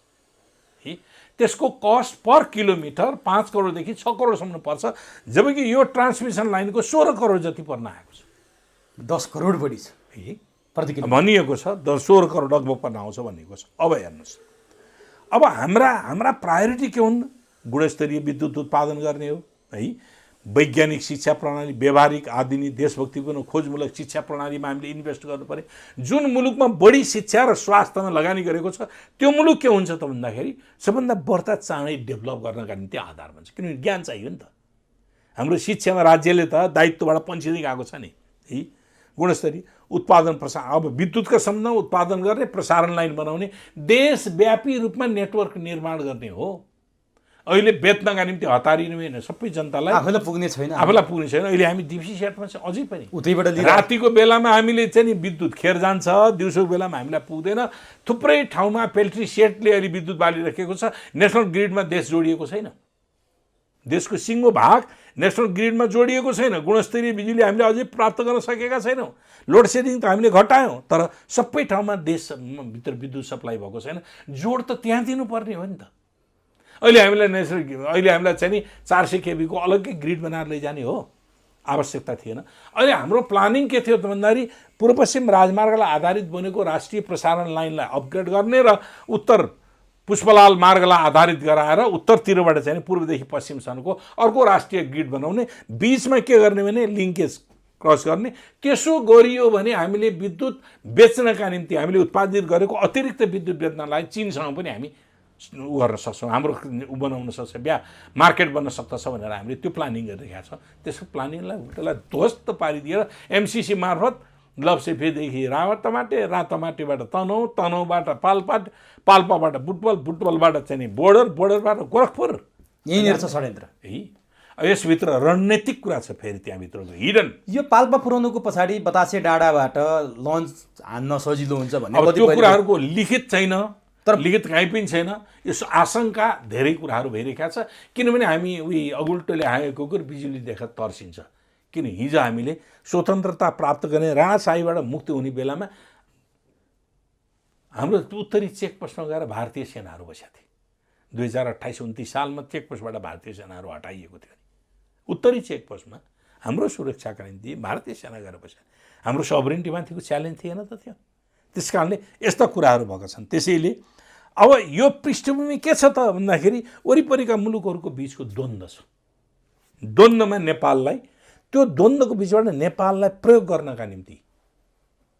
है। त्यसको कस्ट पर किलोमिटर 5 करोडदेखि 6 करोडसम्म पर्छ, जबकि यो ट्रान्समिसन लाइनको 16 करोड जति पर्न आएको छ। 10 करोड बढी छ है प्रति किलोमिटर भनिएको छ, 16 करोड लगभग पर्न आउँछ भनिएको छ। अब हेर्नुहोस्, अब हाम्रा प्रायोरिटी के हुन्? गुणस्तरीय विद्युत उत्पादन गर्ने हो है, वैज्ञानिक शिक्षा प्रणाली, व्यवहारिक आधुनिक देशभक्तिपूर्ण खोजमूलक शिक्षा प्रणालीमा हामीले इन्भेस्ट गर्नु पर्यो। जुन मुलुकमा बढी शिक्षा र स्वास्थ्यमा लगानी गरेको छ त्यो मुलुक के हुन्छ त भन्दाखेरि सबभन्दा बढ्ता चाँडै डेभलप गर्नका निम्ति आधार बन्छ, किनभने ज्ञान चाहियो नि त। हाम्रो शिक्षामा राज्यले त दायित्वबाट पन्छिँदै गएको छ नि है। गुणस्तरीय उत्पादन प्रसारण, अब विद्युतका सम्बन्धमा उत्पादन गर्ने, प्रसारण लाइन बनाउने, देशव्यापी रूपमा नेटवर्क निर्माण गर्ने हो। अहिले बेच्नका निम्ति हतारिनु होइन, सबै जनतालाई आफैलाई पुग्ने छैन। अहिले हामी डिफिसी सेटमा चाहिँ अझै पनि उतैबाट रातिको बेलामा हामीले चाहिँ नि विद्युत खेर जान्छ, दिउँसोको बेलामा हामीलाई पुग्दैन। थुप्रै ठाउँमा पेल्ट्री सेटले अहिले विद्युत बालिरहेको छ। नेसनल ग्रिडमा देश जोडिएको छैन, देशको सिङ्गो भाग नेसनल ग्रिडमा जोडिएको छैन। गुणस्तरीय बिजुली हामीले अझै प्राप्त गर्न सकेका छैनौँ। लोड सेडिङ त हामीले घटायौँ, तर सबै ठाउँमा देशभित्र विद्युत सप्लाई भएको छैन। जोड त त्यहाँ दिनुपर्ने हो नि त। अहिले हामीलाई चाहिँ नि 400 केबीको अलग्गै ग्रिड बनाएर लैजाने हो, आवश्यकता थिएन। अहिले हाम्रो प्लानिङ के थियो त भन्दाखेरि पूर्व पश्चिम राजमार्गलाई आधारित बनेको राष्ट्रिय प्रसारण लाइनलाई अपग्रेड गर्ने र उत्तर पुष्पलाल मार्गलाई आधारित गराएर उत्तरतिरबाट चाहिँ पूर्वदेखि पश्चिमसम्मको अर्को राष्ट्रिय ग्रिड बनाउने, बिचमा के गर्ने भने लिङ्केज क्रस गर्ने। त्यसो गरियो भने हामीले विद्युत बेच्नका निम्ति हामीले उत्पादित गरेको अतिरिक्त विद्युत बेच्नलाई चीनसँग पनि हामी उ गर्न सक्छौँ, हाम्रो उ बनाउन सक्छ, मार्केट बन्न सक्दछ भनेर हामीले त्यो प्लानिङ गरिरहेका छौँ। त्यसको प्लानिङलाई त्यसलाई ध्वस्त पारिदिएर एमसिसी मार्फत लप्सेफेदेखि रातमाटे, रातमाटेबाट तनहुँ, तनहुँबाट पाल्पाट, पाल्पाबाट बुटवल, बुटवलबाट चाहिँ नि बोर्डरबाट गोरखपुर। यहीँनिर छ षड्यन्त्र है। यसभित्र रणनीतिक कुरा छ फेरि त्यहाँभित्रको हिडन। यो पाल्पा पुर्याउनुको पछाडि बतासे डाँडाबाट लन्च हान्न सजिलो हुन्छ भन्ने त्यो कुराहरूको लिखित छैन, तर लिखित कहीँ पनि छैन। यो आशंका धेरै कुराहरू भइरहेका छ, किनभने हामी उही अगुल्टोले हाएको कुकुर बिजुली देखा तर्सिन्छ। किन हिजो हामीले स्वतन्त्रता प्राप्त गर्ने राणाशाहीबाट मुक्ति हुने बेलामा हाम्रो उत्तरी चेकपोस्टमा गएर भारतीय सेनाहरू बसेका थिए। 2028-29 सालमा चेकपोस्टबाट भारतीय सेनाहरू हटाइएको थियो। उत्तरी चेकपोस्टमा हाम्रो सुरक्षाका निम्ति भारतीय सेना गएर बसे। हाम्रो सबरेन्टिमाथिको च्यालेन्ज थिएन त थियो। त्यस कारणले यस्ता कुराहरू भएका छन्। त्यसैले अब यो पृष्ठभूमि के छ त भन्दाखेरि वरिपरिका मुलुकहरूको बिचको द्वन्द्व छ। द्वन्द्वमा नेपाललाई, त्यो द्वन्द्वको बिचबाट नेपाललाई प्रयोग गर्नका निम्ति,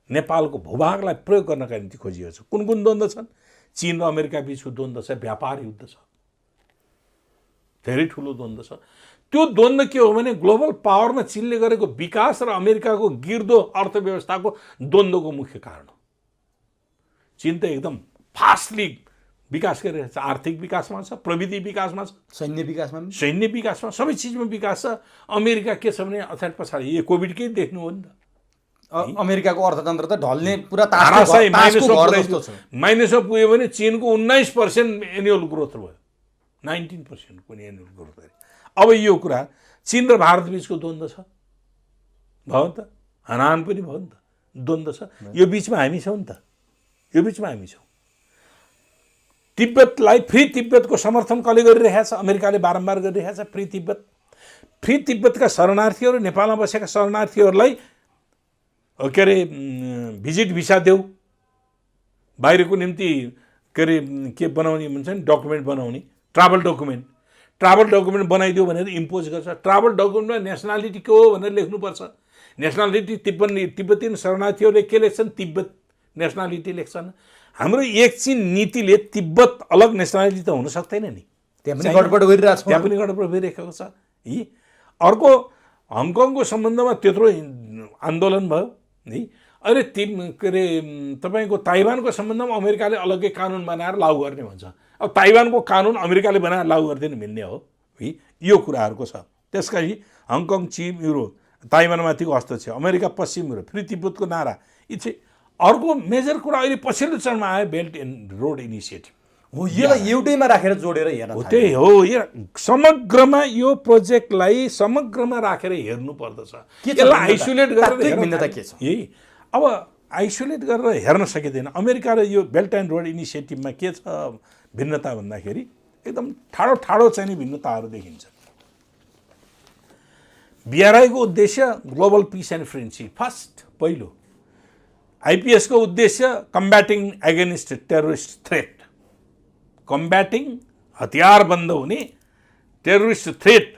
नेपालको भूभागलाई प्रयोग गर्नका निम्ति खोजिएको छ। कुन कुन द्वन्द्व छन्? चीन र अमेरिका बिचको द्वन्द्व छ, व्यापार युद्ध छ, धेरै ठुलो द्वन्द्व छ। त्यो द्वन्द्व के हो भने ग्लोबल पावरमा चीनले गरेको विकास र अमेरिकाको गिर्दो अर्थव्यवस्थाको द्वन्द्वको मुख्य कारण हो। चीन त एकदम फास्टली विकास गरिरहेको छ, आर्थिक विकासमा छ, प्रविधि विकासमा छ, सैन्य विकासमा सबै चिजमा विकास छ। अमेरिका के छ भने अछाडि पछाडि यो कोभिडकै देख्नु हो नि त। अमेरिकाको अर्थतन्त्र त ढल्ने पुरा माइनसमा पुग्यो भने चीनको 19% एनुअल ग्रोथ भयो, 19% कुनै एनुअल ग्रोथ भयो। अब यो कुरा चीन र भारत बिचको द्वन्द्व छ, भयो नि त, हनान पनि भयो नि त, द्वन्द्व छ। यो बिचमा हामी छौँ नि त, यो बिचमा हामी छौँ। तिब्बतलाई फ्री तिब्बतको समर्थन कसले गरिरहेको छ? अमेरिकाले बारम्बार गरिरहेको छ। फ्री तिब्बतका शरणार्थीहरू, नेपालमा बसेका शरणार्थीहरूलाई के अरे भिजिट भिसा देऊ, बाहिरको निम्ति के बनाउने भन्छ नि, डकुमेन्ट बनाउने, ट्राभल डकुमेन्ट बनाइदियो भनेर इम्पोज गर्छ। ट्राभल डकुमेन्टमा नेसनालिटी के हो भनेर लेख्नुपर्छ। नेसनालिटी तिब्बती शरणार्थीहरूले के लेख्छन्? तिब्बत नेसनालिटी लेख्छन्। हाम्रो एकछिन नीतिले तिब्बत अलग नेसनालिटी त हुन सक्दैन नि, त्यहाँ पनि गडबड गरिरहेको छ। अर्को हङकङको सम्बन्धमा त्यत्रो आन्दोलन भयो है। अहिले के अरे तपाईँको ताइवानको सम्बन्धमा अमेरिकाले अलग्गै कानुन बनाएर लागू गर्ने भन्छ। अब ताइवानको कानुन अमेरिकाले बनाएर लागू गरिदिनु मिल्ने हो है? यो कुराहरूको छ। त्यसकारण हङकङ, चीन, युरोप, ताइवानमाथिको हस्तक्षेप, अमेरिका, पश्चिम युरोप, फ्री तिब्बतको नारा, यी चाहिँ अर्को मेजर कुरा अहिले पछिल्लो चरणमा आयो बेल्ट एन्ड रोड इनिसिएटिभ हो। यसलाई एउटैमा राखेर जोडेर हेर्न हो, त्यही हो। यो समग्रमा यो प्रोजेक्टलाई समग्रमा राखेर हेर्नु पर्दछ। यसलाई आइसोलेट गरेर भिन्नता के छ? यही अब आइसोलेट गरेर हेर्न सकिँदैन। अमेरिका र यो बेल्ट एन्ड रोड इनिसिएटिभमा के छ भिन्नता भन्दाखेरि एकदम ठाडो ठाडो चाहिँ नि भिन्नताहरू देखिन्छ। बिआरआईको उद्देश्य global piece and friendship, first पहिलो। आइपिएसको उद्देश्य कम्ब्याटिङ एगेन्स्ट टेरोरिस्ट थ्रेट, कम्ब्याटिङ हतियार बन्द हुने टेरोरिस्ट थ्रेट।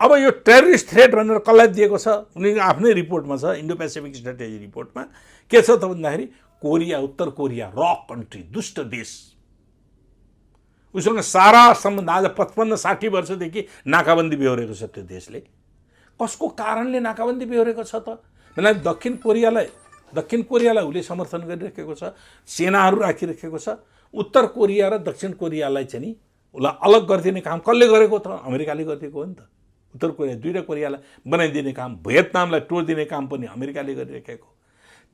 अब यो टेरोरिस्ट थ्रेट भनेर कसलाई दिएको छ? उनीको आफ्नै रिपोर्टमा छ, इन्डो पेसिफिक स्ट्राटेजी रिपोर्टमा के छ त भन्दाखेरि कोरिया, उत्तर कोरिया, रक कन्ट्री, दुष्ट देश, उसँग सारा सम्बन्ध आज 55-60 वर्षदेखि नाकाबन्दी बेहोरेको छ। त्यो देशले कसको कारणले नाकाबन्दी बेहोरेको छ त भन्दा दक्षिण कोरियालाई उसले समर्थन गरिरहेको छ, सेनाहरू राखिरहेको छ। उत्तर कोरिया र दक्षिण कोरियालाई चाहिँ नि उसलाई अलग गरिदिने काम कसले गरेको त? अमेरिकाले गरिदिएको हो नि त। उत्तर कोरिया, दुईवटा कोरियालाई बनाइदिने काम, भियतनामलाई तोडिदिने काम पनि अमेरिकाले गरिरहेको।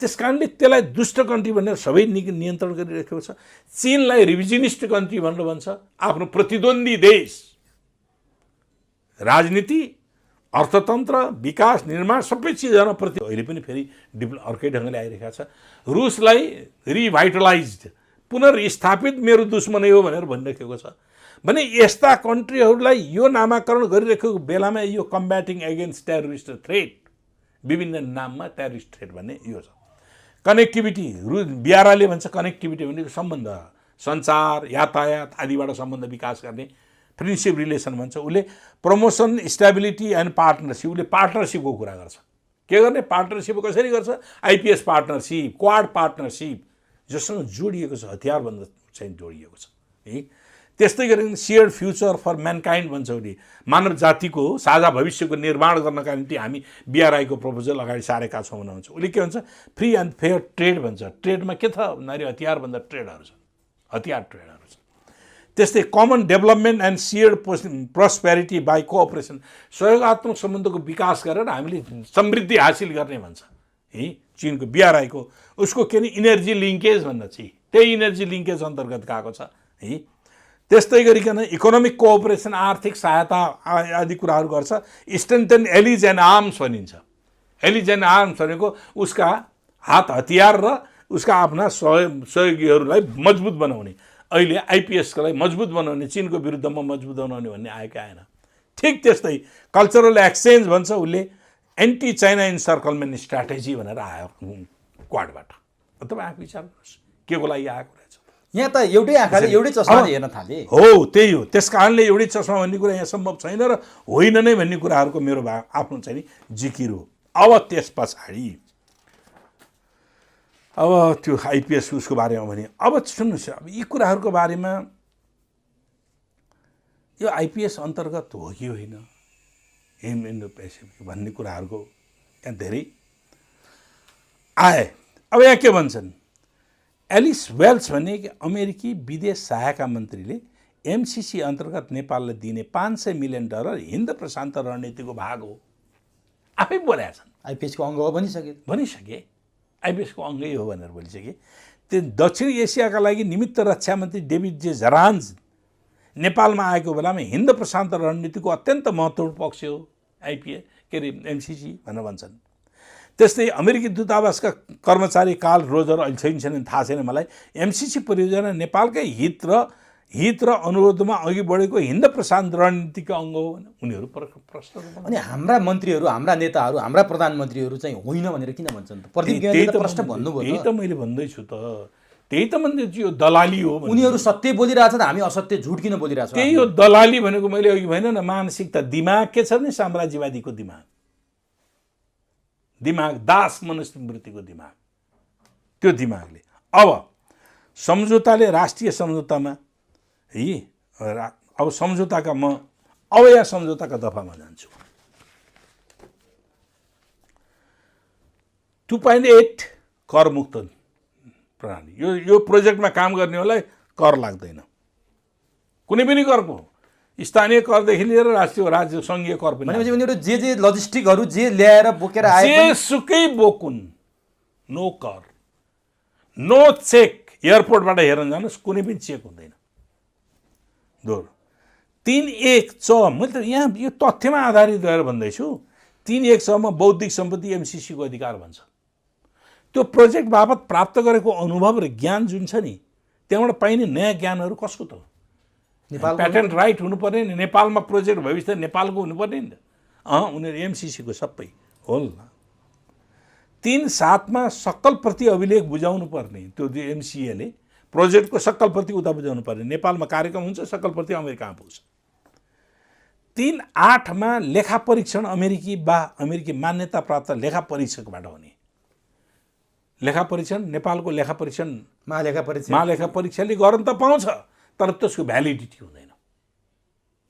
त्यस कारणले त्यसलाई दुष्ट कन्ट्री भनेर सबै नियन्त्रण गरिरहेको छ। चीनलाई रिभिजनिस्ट कन्ट्री भनेर भन्छ। आफ्नो प्रतिद्वन्दी देश, राजनीति, अर्थतन्त्र, विकास, निर्माण सबै चिजहरूमा प्रति अहिले पनि फेरि अर्कै ढङ्गले आइरहेको छ। रुसलाई रिभाइटलाइज्ड, पुनर्स्थापित मेरो दुश्मनै हो भनेर भनिरहेको छ। भने यस्ता कन्ट्रीहरूलाई यो नामाकरण गरिरहेको बेलामा यो कम्ब्याटिङ एगेन्स्ट टेरोरिस्ट थ्रेट, विभिन्न नाममा टेरोरिस्ट थ्रेट भन्ने यो छ। कनेक्टिभिटी, बिआरआईले भन्छ कनेक्टिभिटी भनेको सम्बन्ध, सञ्चार, यातायात आदिबाट सम्बन्ध विकास गर्ने फ्रेन्डसिप रिलेसन भन्छ। उसले प्रमोसन, स्टेबिलिटी एन्ड पार्टनरसिप, उसले पार्टनरसिपको कुरा गर्छ। के गर्ने? पार्टनरसिप कसरी गर्छ? आइपिएस पार्टनरसिप, क्वाड पार्टनरसिप, जससँग जोडिएको छ, हतियारबन्द चाहिँ जोडिएको छ है। त्यस्तै गरी सेयर्ड फ्युचर फर म्यानकाइन्ड भन्छ। उसले मानव जातिको साझा भविष्यको निर्माण गर्नका निम्ति हामी बिआरआईको प्रपोजल अगाडि सारेका छौँ भन्छ। उसले के भन्छ? फ्री एन्ड फेयर ट्रेड भन्छ। ट्रेडमा के छ भन्दाखेरि हतियारबन्द ट्रेडहरू छ, हतियार ट्रेडहरू छ। त्यस्तै common development and shared prosperity by cooperation, सहयोगात्मक सम्बन्धको विकास गरेर हामीले समृद्धि हासिल गर्ने भन्छ है। चीनको बिआरआईको उसको के नि इनर्जी लिङ्केज भन्न चाहिँ त्यही इनर्जी लिङ्केज अन्तर्गत गएको छ है। त्यस्तै गरिकन इकोनोमिक कोअपरेसन आर्थिक सहायता आदि कुराहरू गर्छ। स्ट्रेन्थन एलिज एन्ड आर्म्स भनिन्छ। एलिज एन्ड आर्म्स भनेको उसका हात हतियार र उसका आफ्ना सहयोगीहरूलाई मजबुत बनाउने। अहिले आइपिएसकोलाई मजबुत बनाउने, चिनको विरुद्धमा मजबुत बनाउने भन्ने आएको आएन। ठिक त्यस्तै कल्चरल एक्सचेन्ज भन्छ उसले, एन्टी चाइना इन्सर्कलमेन्ट स्ट्राटेजी भनेर आयो क्वाडबाट। तपाईँ आफै विचार गर्नुहोस् के को लागि आएको रहेछ। यहाँ त एउटै आँखाले एउटै चस्माले हेर्न थाले। हो, त्यही हो। त्यस कारणले एउटै चस्मा भन्ने कुरा यहाँ सम्भव छैन र होइन नै भन्ने कुराहरूको मेरो आफ्नो चाहिँ नि जिकिर हो। अब त्यस पछाडि अब त्यो आइपिएस उसको बारेमा भने, अब सुन्नुहोस्, अब यी कुराहरूको बारेमा यो आइपिएस अन्तर्गत हो कि होइन इन्डो पेसिफिक भन्ने कुराहरूको यहाँ धेरै आए। अब यहाँ के भन्छन्, एलिस वेल्स भन्ने कि अमेरिकी विदेश सहायता मन्त्रीले एमसिसी अन्तर्गत नेपाललाई दिने $500 मिलियन हिन्द प्रशान्त रणनीतिको भाग हो। आफै बोलेका छन्। आइपिएसको अङ्ग हो भनिसके आइपिएसको अङ्गै हो भनेर बोलिसके। त्यो दक्षिण एसियाका लागि निमित्त रक्षा मन्त्री डेभिड जे जरान्ज नेपालमा आएको बेलामा हिन्द प्रशान्त रणनीतिको अत्यन्त महत्त्वपूर्ण पक्ष हो आइपिए के अरे एमसिसी भनेर भन्छन्। त्यस्तै अमेरिकी दूतावासका कर्मचारी कार्ल रोजर, अहिले छैन थाहा छैन मलाई, एमसिसी परियोजना नेपालकै हित र अनुरोधमा अघि बढेको हिन्द प्रशान्त रणनीतिको अङ्ग हो भने उनीहरू प्रश्न। अनि हाम्रा मन्त्रीहरू, हाम्रा नेताहरू, हाम्रा प्रधानमन्त्रीहरू चाहिँ होइन भनेर किन भन्छन् त? प्रदीप गेवालीले त प्रश्न भन्नुभयो। त्यही त मैले भन्दैछु त, त्यही त मैले यो दलाली हो। उनीहरू सत्य बोलिरहेछ, हामी असत्य झुट किन बोलिरहेछौँ? त्यही हो दलाली भनेको। मैले अघि भएन न, मानसिकता, दिमाग के छ नि, साम्राज्यवादीको दिमाग दास मनुस्मृतिको दिमाग, त्यो दिमागले। अब सम्झौताले, राष्ट्रिय सम्झौतामा अब सम्झौताका अब यहाँ सम्झौताका दफामा जान्छु। 2.8 करमुक्त प्रणाली। यो प्रोजेक्टमा काम गर्नेहरूलाई कर लाग्दैन, कुनै पनि करको, स्थानीय करदेखि लिएर राज्य सङ्घीय कर पनि। भनेपछि उनीहरू जे लजिस्टिकहरू जे ल्याएर बोकेर आए जेसुकै बोकुन्, नो कर, नो चेक। एयरपोर्टबाट हेर्न जानुहोस्, कुनै पनि चेक हुँदैन। 3.1 मैले त यहाँ यो तथ्यमा आधारित भएर भन्दैछु। 3.1 मा बौद्धिक सम्पत्ति एमसिसीको अधिकार भन्छ। त्यो प्रोजेक्ट बाबत प्राप्त गरेको अनुभव र ज्ञान जुन छ नि, त्यहाँबाट पाइने नयाँ ज्ञानहरू कसको त? प्याटेन्ट राइट हुनुपर्ने नि, नेपालमा प्रोजेक्ट भएपछि त नेपालको हुनुपर्ने नि त। उनीहरू एमसिसीको सबै होल। 3.7 मा सक्कल प्रति अभिलेख बुझाउनु पर्ने, त्यो एमसिएले प्रोजेक्टको सक्कल प्रति उता बुझाउनु पर्ने। नेपालमा कार्यक्रम हुन्छ, सक्कल प्रति अमेरिकामा पुग्छ। 3.8 मा लेखा परीक्षण अमेरिकी मान्यता प्राप्त लेखा परीक्षकबाट हुने। लेखा परीक्षण, नेपालको लेखा परीक्षण महालेखा परीक्षाले गर्न त पाउँछ, तर त्यसको भ्यालिडिटी हुँदैन।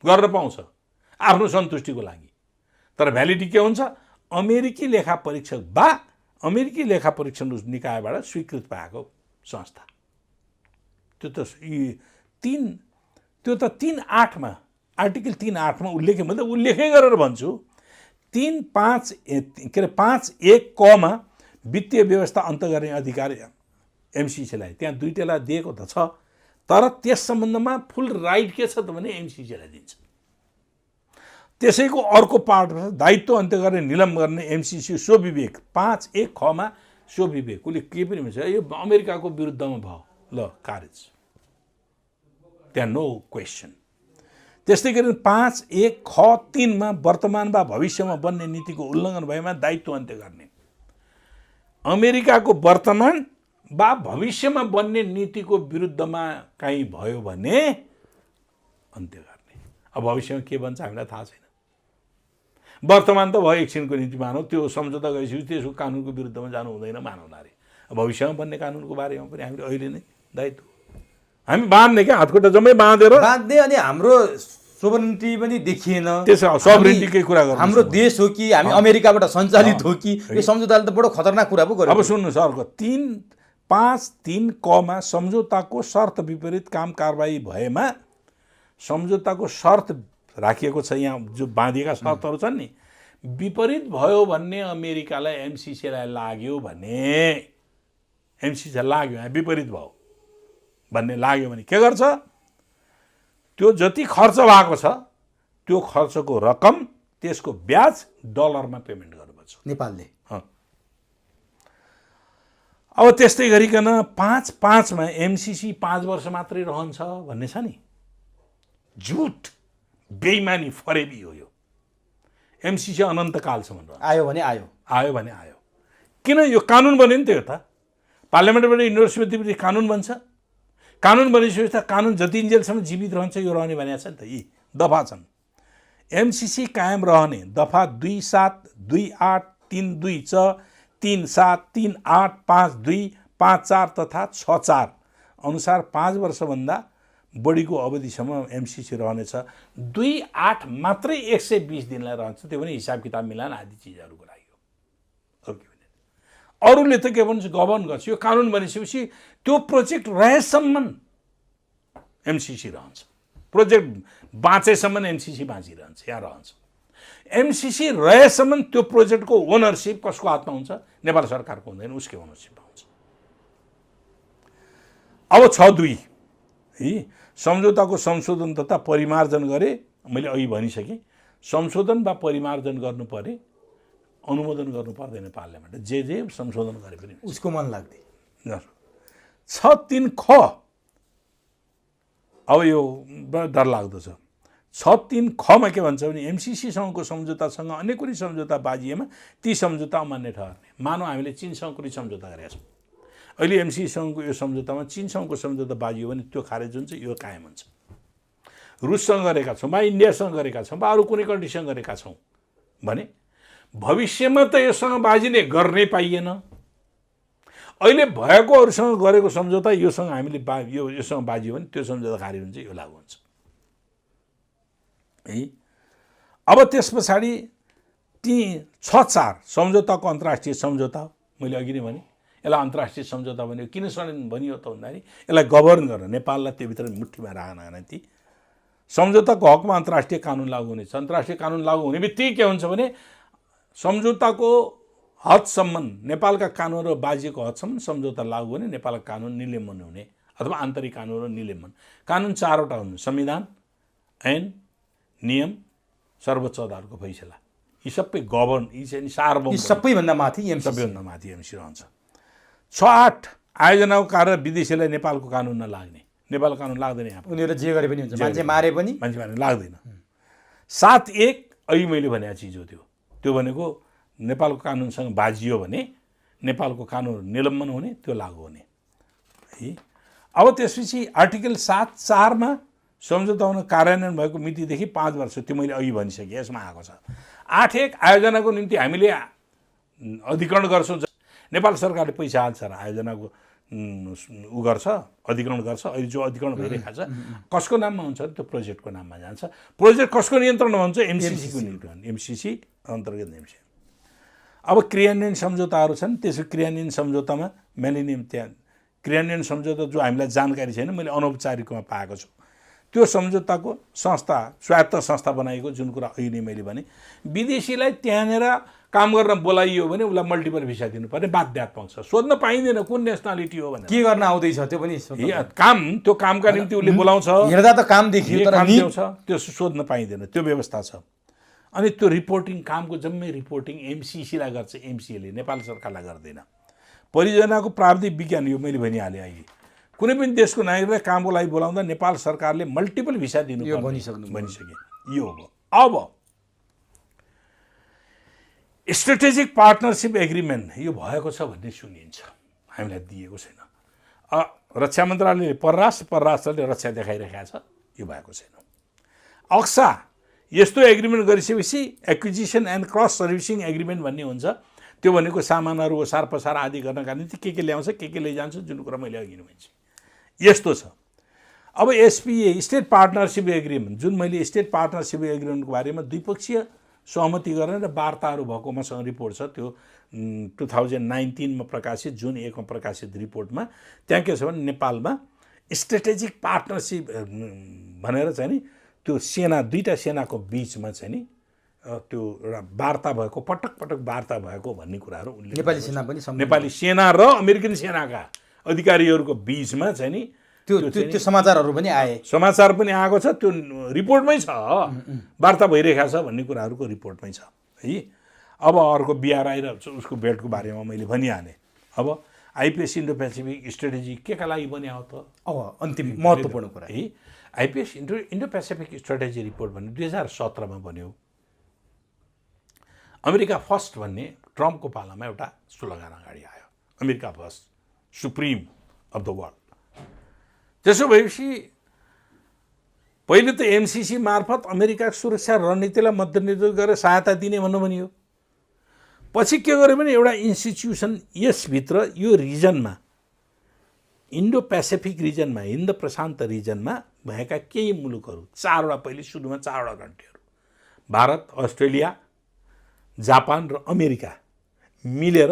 गर्न पाउँछ आफ्नो सन्तुष्टिको लागि, तर भ्यालिडिटी के हुन्छ? अमेरिकी लेखा परीक्षक अमेरिकी लेखा परीक्षण निकायबाट स्वीकृत पाएको संस्था। त्यो त 3.8 मा, आर्टिकल 3.8 मा उल्लेख, मतलब उल्लेखै गरेर भन्छु। 5.1 क मा वित्तीय व्यवस्था अन्त गर्ने अधिकार एमसिसीलाई, त्यहाँ दुईटैलाई दिएको त छ, तर त्यस सम्बन्धमा फुल राइट के छ त भने एमसिसीलाई दिन्छ। त्यसैको अर्को पार्ट दायित्व अन्त्य गर्ने, निलम गर्ने एमसिसी स्वविवेक 5.1 ख मा स्वविवेक। उसले के पनि भन्छ, यो अमेरिकाको विरुद्धमा भयो, ल खारेज, त्यहाँ नो क्वेसन। त्यस्तै गरी 5.1 ख 3 मा वर्तमान वा भविष्यमा बन्ने नीतिको उल्लङ्घन भएमा दायित्व अन्त्य गर्ने। अमेरिकाको वर्तमान वा भविष्यमा बन्ने नीतिको विरुद्धमा काहीँ भयो भने अन्त्य गर्ने। अब भविष्यमा के बन्छ हामीलाई थाहा छैन। वर्तमान त भयो, एकछिनको नीति मानौ, त्यो सम्झौता गरिसकेपछि त्यसको कानुनको विरुद्धमा जानु हुँदैन, मानौँला अरे। भविष्यमा बन्ने कानुनको बारेमा पनि हामीले अहिले नै दायित्व हामी बाँध्ने, क्या हातखुट्टा जम्मै बाँधेर बाँध्ने। अनि हाम्रो सोभरेनिटी पनि देखिएन। त्यसो सबरेनिटीकै कुरा गर्नु, हाम्रो देश हो कि हामी अमेरिकाबाट सञ्चालित हो कि? यो सम्झौताले त बडो खतरनाक कुरा पो गर्यो। अब सुन्नुहोस्, अर्को 3.5.3 क मा सम्झौताको शर्त विपरीत काम कारबाही भएमा, सम्झौताको शर्त राखिएको छ यहाँ, जो बाँधिएका शर्तहरू छन् नि, विपरीत भयो भन्ने अमेरिकालाई एमसिसीलाई लाग्यो भने, एमसिसीलाई लाग्यो विपरीत भयो भन्ने लाग्यो भने के गर्छ? त्यो जति खर्च भएको छ त्यो खर्चको रकम त्यसको ब्याज डलरमा पेमेन्ट गर्नुपर्छ नेपालले। अब त्यस्तै गरिकन 5-5मा एमसिसी 5 वर्ष मात्रै रहन्छ भन्ने छ नि, झुट बेइमानी फरेबी हो यो। एमसिसी अनन्तकालसम्म रहन्छ। आयो भने आयो, आयो भने आयो। किन यो कानुन बन्यो नि त, यो त पार्लियामेन्टबाट युनिभर्सिटीबाट कानुन बन्छ। कानुन बनिसकेपछि त कानुन जतिन्जेलसम्म जीवित रहन्छ यो रहने भनेको छ नि त। यी दफा छन्। एमसिसी कायम रहने दफा 27, 28, 32 छ, 37, 38, 52, 54 तथा 64 अनुसार 5 वर्षभन्दा बढीको अवधिसम्म एमसिसी रहनेछ। 28 मात्रै 120 दिनलाई रहन्छ, त्यो पनि हिसाब किताब मिलान आदि चिजहरूको लागि हो। अरूले त के भन्छ, गभर्न गर्छ। यो कानुन बनिसकेपछि त्यो प्रोजेक्ट रहेसम्म एमसिसी रहन्छ। प्रोजेक्ट बाँचेसम्म एमसिसी बाँचिरहन्छ, यहाँ रहन्छ। एमसिसी रहेसम्म त्यो प्रोजेक्टको ओनरसिप कसको हातमा हुन्छ? नेपाल सरकारको हुँदैन, उसकै ओनरसिपमा हुन्छ। अब 6.2 है सम्झौताको संशोधन तथा परिमार्जन गरे। मैले अघि भनिसकेँ, संशोधन वा परिमार्जन गर्नु परे अनुमोदन गर्नु पर्दैन पार्लियामेन्ट, जे संशोधन गरे पनि उसको मन लाग्दै। 6.3 ख अब यो डर लाग्दो छ। 6.3 खमा के भन्छ भने एमसिसीसँगको सम्झौतासँग अन्य कुनै सम्झौता बाजिएमा ती सम्झौता अमान्य ठहर्ने। मानौ हामीले चीनसँग कुनै सम्झौता गरेका छौँ, अहिले एमसिसीसँगको यो सम्झौतामा चीनसँगको सम्झौता बाजियो भने त्यो खारेज हुन्छ, यो कायम हुन्छ। रुससँग गरेका छौँ वा इन्डियासँग गरेका छौँ वा अरू कुनै कन्ट्रीसँग गरेका छौँ भने भविष्यमा त योसँग बाजिने गर्नै पाइएन। अहिले भएको अरूसँग गरेको सम्झौता योसँग हामीले योसँग बाजियो भने त्यो सम्झौता खारिज हुन्छ, यो लागू हुन्छ है। अब त्यस पछाडि ती 6.4 सम्झौताको अन्तर्राष्ट्रिय सम्झौता हो। मैले अघि नै भने यसलाई अन्तर्राष्ट्रिय सम्झौता भन्यो। किन भनियो त भन्दाखेरि यसलाई गभर्न गर्न, नेपाललाई त्योभित्र मुठीमा राख्न ती सम्झौताको हकमा अन्तर्राष्ट्रिय कानुन लागू हुनेछ। अन्तर्राष्ट्रिय कानुन लागू हुने बित्तिकै के हुन्छ भने सम्झौताको हदसम्म नेपालका कानुनहरू बाजिएको हदसम्म सम्झौता लागू हुने, नेपालका कानुन निलम्बन हुने अथवा आन्तरिक कानुनहरू निलम्बन। कानुन 4वटा हुन्: संविधान, ऐन, नियम, सर्वोच्च अदालतको फैसला। यी सबै गभर्न, यी चाहिँ सार्वभौम, सबैभन्दा माथि सबैभन्दा माथि एमसी रहन्छ। 6.8 आयोजनाको कारण विदेशीलाई नेपालको कानुन नलाग्ने। नेपालको कानुन लाग्दैन यहाँ, उनीहरू जे गरे पनि हुन्छ, मान्छे मारे पनि लाग्दैन। 7.1 अघि मैले भनेको चिज हो। त्यो भनेको नेपालको कानुनसँग बाजियो भने नेपालको कानुन निलम्बन हुने, त्यो लागू हुने है। अब त्यसपछि आर्टिकल 7.4मा सम्झौता हुन कार्यान्वयन भएको मितिदेखि 5 वर्ष, त्यो मैले अघि भनिसकेँ, यसमा आएको छ। 8.1 आयोजनाको निम्ति हामीले अधिकरण गर्छौँ। नेपाल सरकारले पैसा हाल्छ र आयोजनाको उ गर्छ, अधिकरण गर्छ। अहिले जो अधिकरण भइरहेको छ कसको नाममा हुन्छ? त्यो प्रोजेक्टको नाममा जान्छ। प्रोजेक्ट कसको नियन्त्रणमा हुन्छ? एमसिसीको नियन्त्रण, एमसिसी अन्तर्गत एमसिसी। अब क्रियान्वयन सम्झौताहरू छन्। त्यसो क्रियान्वयन सम्झौतामा मेलिनियम त्यहाँ क्रियान्वयन सम्झौता जो हामीलाई जानकारी छैन, मैले अनौपचारिकमा पाएको छु। त्यो सम्झौताको संस्था स्वायत्त संस्था बनाएको, जुन कुरा अघि नै मैले भने, विदेशीलाई त्यहाँनिर काम गर्न बोलाइयो भने उसलाई मल्टिपल भिसा दिनुपर्ने बाध्यात्मक छ। सोध्न पाइँदैन कुन नेसनालिटी हो भनेर, के गर्न आउँदैछ त्यो पनि काम, त्यो कामका निम्ति उसले बोलाउँछ, हेर्दा त काम देखियो तर त्यो सोध्न पाइँदैन, त्यो व्यवस्था छ। अनि त्यो रिपोर्टिङ, कामको जम्मै रिपोर्टिङ एमसिसीलाई गर्छ, एमसिएले नेपाल सरकारलाई गर्दैन। परियोजनाको प्राविधिक विज्ञान, यो मैले भनिहालेँ अहिले, कुनै पनि देशको नागरिकलाई कामको लागि बोलाउँदा नेपाल सरकारले मल्टिपल भिसा दिनु भनिसके। यो हो। अब स्ट्रेटेजिक पार्टनरसिप एग्रिमेन्ट यो भएको छ भन्ने सुनिन्छ, हामीलाई दिएको छैन। रक्षा मन्त्रालयले परराष्ट्रले रक्षा देखाइरहेको छ, यो भएको छैन। अक्सा यस्तो एग्रिमेन्ट गरिसकेपछि acquisition and cross servicing agreement भन्ने हुन्छ। त्यो भनेको सामानहरू ओसार पसार आदि गर्नका निम्ति के ल्याउँछ, के लैजान्छ, जुन कुरा मैले अघि नै भनिसकेँ, यस्तो छ। अब एसपिए स्टेट पार्टनरसिप एग्रिमेन्ट, जुन मैले स्टेट पार्टनरसिप एग्रिमेन्टको बारेमा द्विपक्षीय सहमति गर्ने र वार्ताहरू भएको मसँग रिपोर्ट छ। त्यो 2019मा प्रकाशित, जुन 1मा प्रकाशित रिपोर्टमा त्यहाँ के छ भने नेपालमा स्ट्रेटेजिक पार्टनरसिप भनेर चाहिँ नि त्यो सेना, दुईटा सेनाको बिचमा चाहिँ नि त्यो एउटा वार्ता भएको, पटक पटक वार्ता भएको भन्ने कुराहरू उनले, नेपाली सेना पनि, नेपाली सेना र अमेरिकन सेनाका अधिकारीहरूको बिचमा चाहिँ नि त्यो समाचारहरू पनि आए, समाचार पनि आएको छ, त्यो रिपोर्टमै छ, वार्ता भइरहेको छ भन्ने कुराहरूको रिपोर्टमै छ है। अब अर्को बिआर आइरहेको छ, उसको बेल्टको बारेमा मैले भनिहालेँ। अब आइपिएस इन्डो पेसिफिक स्ट्रेटेजी के का लागि बन्यो त? अब अन्तिम महत्त्वपूर्ण कुरा है, IPS Indo Pacific strategy report भन्ने 2017मा बन्यो। अमेरिका फर्स्ट भन्ने ट्रम्पको पालामा एउटा स्लोगन अगाडि आयो, America first, supreme of the world. त्यसो भएपछि पहिले त एमसिसी मार्फत अमेरिकाको सुरक्षा रणनीतिलाई मध्यनजर गरेर सहायता दिने भन्नु भनियो। पछि के गर्यो भने एउटा इन्स्टिट्युसन यसभित्र यो रिजनमा, इन्डो पेसिफिक रिजनमा, हिन्द प्रशान्त रिजनमा भएका केही मुलुकहरू, 4वटा, पहिले सुरुमा 4वटा कन्ट्रीहरू, भारत, अस्ट्रेलिया, जापान र अमेरिका मिलेर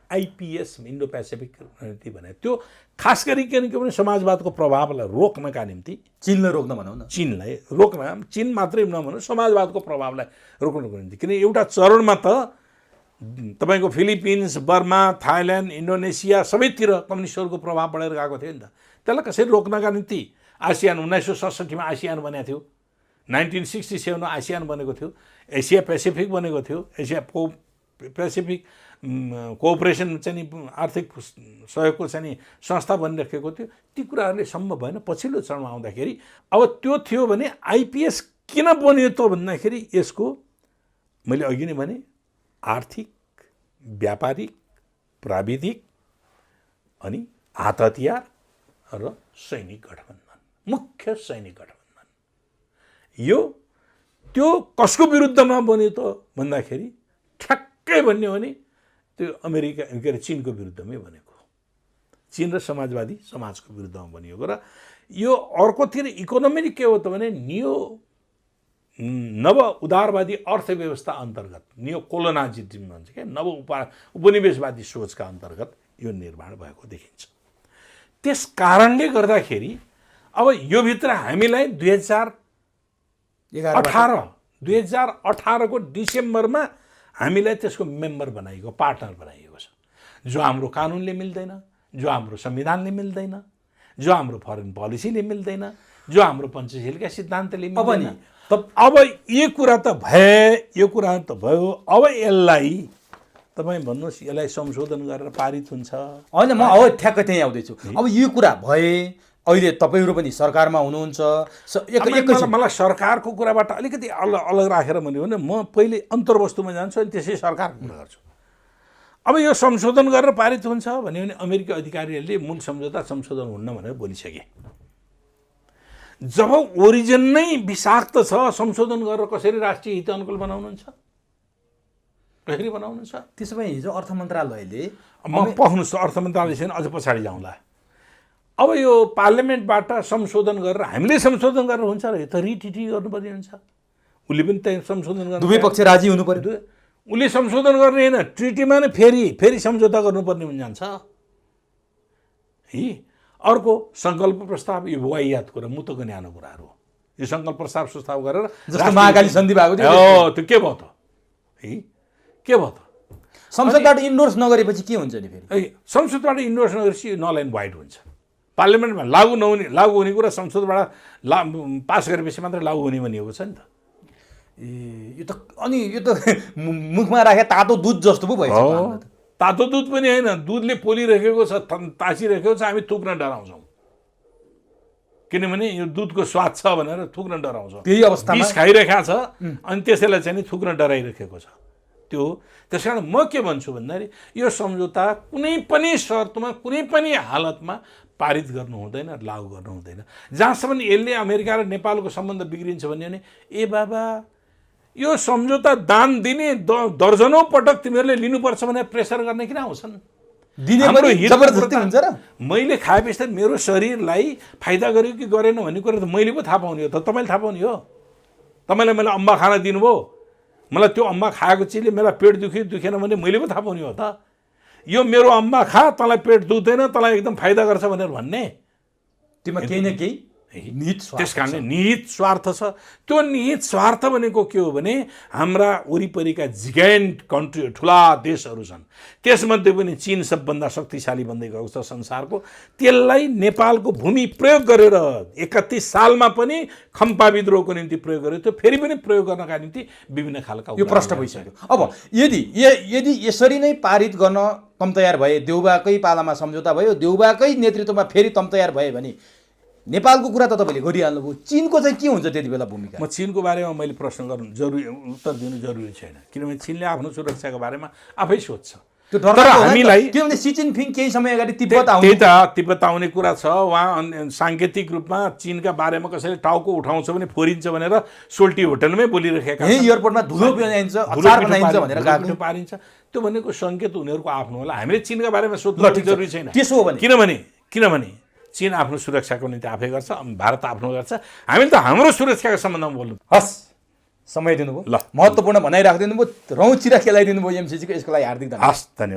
आइपिएस इन्डो पेसिफिक रणनीति भने। त्यो खास गरी के भने समाजवादको प्रभावलाई रोक्नका निम्ति, चीनलाई रोक्न भनौँ न, चीनलाई रोक्न, चीन मात्रै नभनौँ, समाजवादको प्रभावलाई रोक्नको निम्ति। किन एउटा चरणमा त तपाईँको फिलिपिन्स, बर्मा, थाइल्यान्ड, इन्डोनेसिया सबैतिर कम्युनिस्टहरूको प्रभाव बढेर गएको थियो नि त। त्यसलाई कसरी रोक्नका निम्ति आसियान 1967मा आसियान बनेको थियो, 1967मा आसियान बनेको थियो, एसिया पेसिफिक बनेको थियो, एसिया पेसिफिक कोअपरेसन चाहिँ नि आर्थिक सहयोगको चाहिँ नि संस्था बनिराखेको थियो। ती कुराहरूले सम्भव भएन। पछिल्लो चरणमा आउँदाखेरि अब त्यो थियो भने आइपिएस किन बन्यो त भन्दाखेरि यसको मैले अघि नै भने आर्थिक, व्यापारिक, प्राविधिक अनि हात हतियार र सैनिक गठबन्धन, मुख्य सैनिक गठबन्धन। यो त्यो कसको विरुद्धमा बन्यो त भन्दाखेरि ठ्याक्कै भन्यो भने त्यो अमेरिका के अरे चीनको विरुद्धमै बनेको, चीन र समाजवादी समाजको विरुद्धमा बनिएको। र यो अर्कोतिर इकोनोमी के हो त भने नव उदारवादी अर्थव्यवस्था अन्तर्गत, नियो कोलोनाइजिज्म भन्छ क्या, नव उपनिवेशवादी सोचका अन्तर्गत यो निर्माण भएको देखिन्छ। त्यस कारणले गर्दाखेरि अब यो भित्र हामीलाई 2018को डिसेम्बरमा हामीलाई त्यसको मेम्बर बनाइएको, पार्टनर बनाइएको छ। जो हाम्रो कानुनले मिल्दैन, जो हाम्रो संविधानले मिल्दैन, जो हाम्रो फरेन पोलिसीले मिल्दैन, जो हाम्रो पञ्चशीलका सिद्धान्तले मिल्दैन। अब यो कुरा त भयो। अब यसलाई तपाईँ भन्नुहोस्, यसलाई संशोधन गरेर पारित हुन्छ होइन? म अब ठ्याक्कै त्यहीँ आउँदैछु। अब यो कुरा भए, अहिले तपाईँहरू पनि सरकारमा हुनुहुन्छ, मलाई सरकारको कुराबाट अलिकति अलग राखेर भन्यो भने म पहिले अन्तर्वस्तुमा जान्छु अनि त्यसै सरकारको कुरा गर्छु। अब यो संशोधन गरेर पारित हुन्छ भन्यो भने अमेरिकी अधिकारीहरूले मूल सम्झौता संशोधन हुन्न भनेर बोलिसके। जब ओरिजिन नै विषाक्त छ, संशोधन गरेर कसरी राष्ट्रिय हित अनुकूल बनाउनुहुन्छ, कसरी बनाउनुहुन्छ? त्यसो भए हिजो अर्थ मन्त्रालयले, म पख्नुहोस्, अर्थ मन्त्रालयसँग अझ पछाडि जाउँला। अब यो पार्लियामेन्टबाट संशोधन गरेर हामीले संशोधन गरेर हुन्छ र यो त रिटिटी गर्नुपर्ने हुन्छ। उसले पनि त्यही संशोधन गर्नु, दुवै पक्ष राजी हुनु पर्यो। उसले संशोधन गर्ने होइन, ट्रिटीमा नै फेरि सम्झौता गर्नुपर्ने हुन जान्छ है। अर्को सङ्कल्प प्रस्ताव, यो वाहियात कुरा, मुतुको न्यानो कुराहरू, यो सङ्कल्प प्रस्ताव गरेर जस्तो महाकाली सन्धि भएको थियो, त्यो के भयो त है? के भयो त? संसदबाट इन्डोर्स नगरेपछि के हुन्छ नि फेरि? संसदबाट इन्डोर्स नगरेपछि नल एन्ड वाइड हुन्छ। पार्लियामेन्टमा लागु हुने कुरा संसदबाट पास गरेपछि मात्रै लागु हुने भनिएको छ नि त। यो त मुखमा राखे तातो दुध जस्तो पो भइसक्यो। तातो दुध पनि होइन, दुधले पोलिरहेको छ, तासिरहेको छ, हामी थुक्न डराउँछौँ। किनभने यो दुधको स्वाद छ भनेर थुक्न डराउँछौँ। त्यही अवस्थामा विष खाइरहेको छ अनि त्यसैलाई चाहिँ थुक्न डराइरहेको छ। त्यस कारण म के भन्छु भन्दाखेरि यो सम्झौता कुनै पनि शर्तमा, कुनै पनि हालतमा पारित गर्नु हुँदैन, लागू गर्नु हुँदैन। जहाँसम्म यसले अमेरिका र नेपालको सम्बन्ध बिग्रिन्छ भने ए बाबा, यो सम्झौता दान दिने दर्जनौँ पटक तिमीहरूले लिनुपर्छ भनेर प्रेसर गर्ने किन आउँछन्? दिने जबरजस्ती हुन्छ र? मैले खाएपछि त मेरो शरीरलाई फाइदा गर्यो कि गरेन भन्ने कुरा त मैले पो थाहा पाउने हो त, तपाईँले थाहा पाउने हो। तपाईँलाई मैले अम्बा खाना दिनुभयो, मलाई त्यो अम्बा खाएको चिजले मेरा पेट दुखेन भने मैले पो थाहा पाउने हो त। यो मेरो अम्बा खा, तँलाई पेट दुख्दैन, तँलाई एकदम फाइदा गर्छ भनेर भन्ने, तिमीमा केही न केही निहित स्वार्थ त्यस कारणले निहित स्वार्थ छ। त्यो निहित स्वार्थ भनेको के हो भने हाम्रा वरिपरिका जिगान्ट कन्ट्री ठुला देशहरू छन्, त्यसमध्ये पनि चीन सबभन्दा शक्तिशाली बन्दै गएको छ संसारको। त्यसलाई नेपालको भूमि प्रयोग गरेर 31 सालमा पनि खम्पा विद्रोहको निम्ति प्रयोग गरेको थियो, फेरि पनि प्रयोग गर्नका निम्ति विभिन्न खालका यो प्रश्न भइसक्यो। अब यदि यसरी नै पारित गर्न तम तयार भए, देउबाकै पालामा सम्झौता भयो, देउबाकै नेतृत्वमा फेरि तम तयार भए भने नेपालको कुरा त तपाईँले गरिहाल्नुभयो, चीनको चाहिँ के हुन्छ त्यति बेला भूमिका? म चीनको बारेमा मैले प्रश्न गर्नु जरुरी, उत्तर दिनु जरुरी छैन, किनभने चीनले आफ्नो सुरक्षाको बारेमा आफै सोध्छ। त्यो डर हामीलाई, किनभने सी जिनपिङ केही समय अगाडि तिब्बत आउने, त्यही त तिब्बत आउने कुरा छ। उहाँ साङ्केतिक रूपमा चीनका बारेमा कसैले टाउको उठाउँछ भने फोरिन्छ भनेर सोल्टी होटलमै बोलिरहेका छन्। एयरपोर्टमा धुलो बनाइन्छ, अचार बनाइन्छ भनेर गएको पारिन्छ। त्यो भनेको सङ्केत उनीहरूको आफ्नो होला। हामीले चीनका बारेमा सोध्नु जरुरी छैन। त्यसो हो भने किनभने चीन आफ्नो सुरक्षाको निम्ति आफै गर्छ, भारत आफ्नो गर्छ, हामीले त हाम्रो सुरक्षाको सम्बन्धमा बोल्नु। हस्, समय दिनुभयो, ल महत्त्वपूर्ण भनाइ राखिदिनु भयो, रौँ चिरा खेलाइदिनु भयो एमसीसीको, यसको लागि हार्दिक धन्यवाद। हस्, धन्यवाद।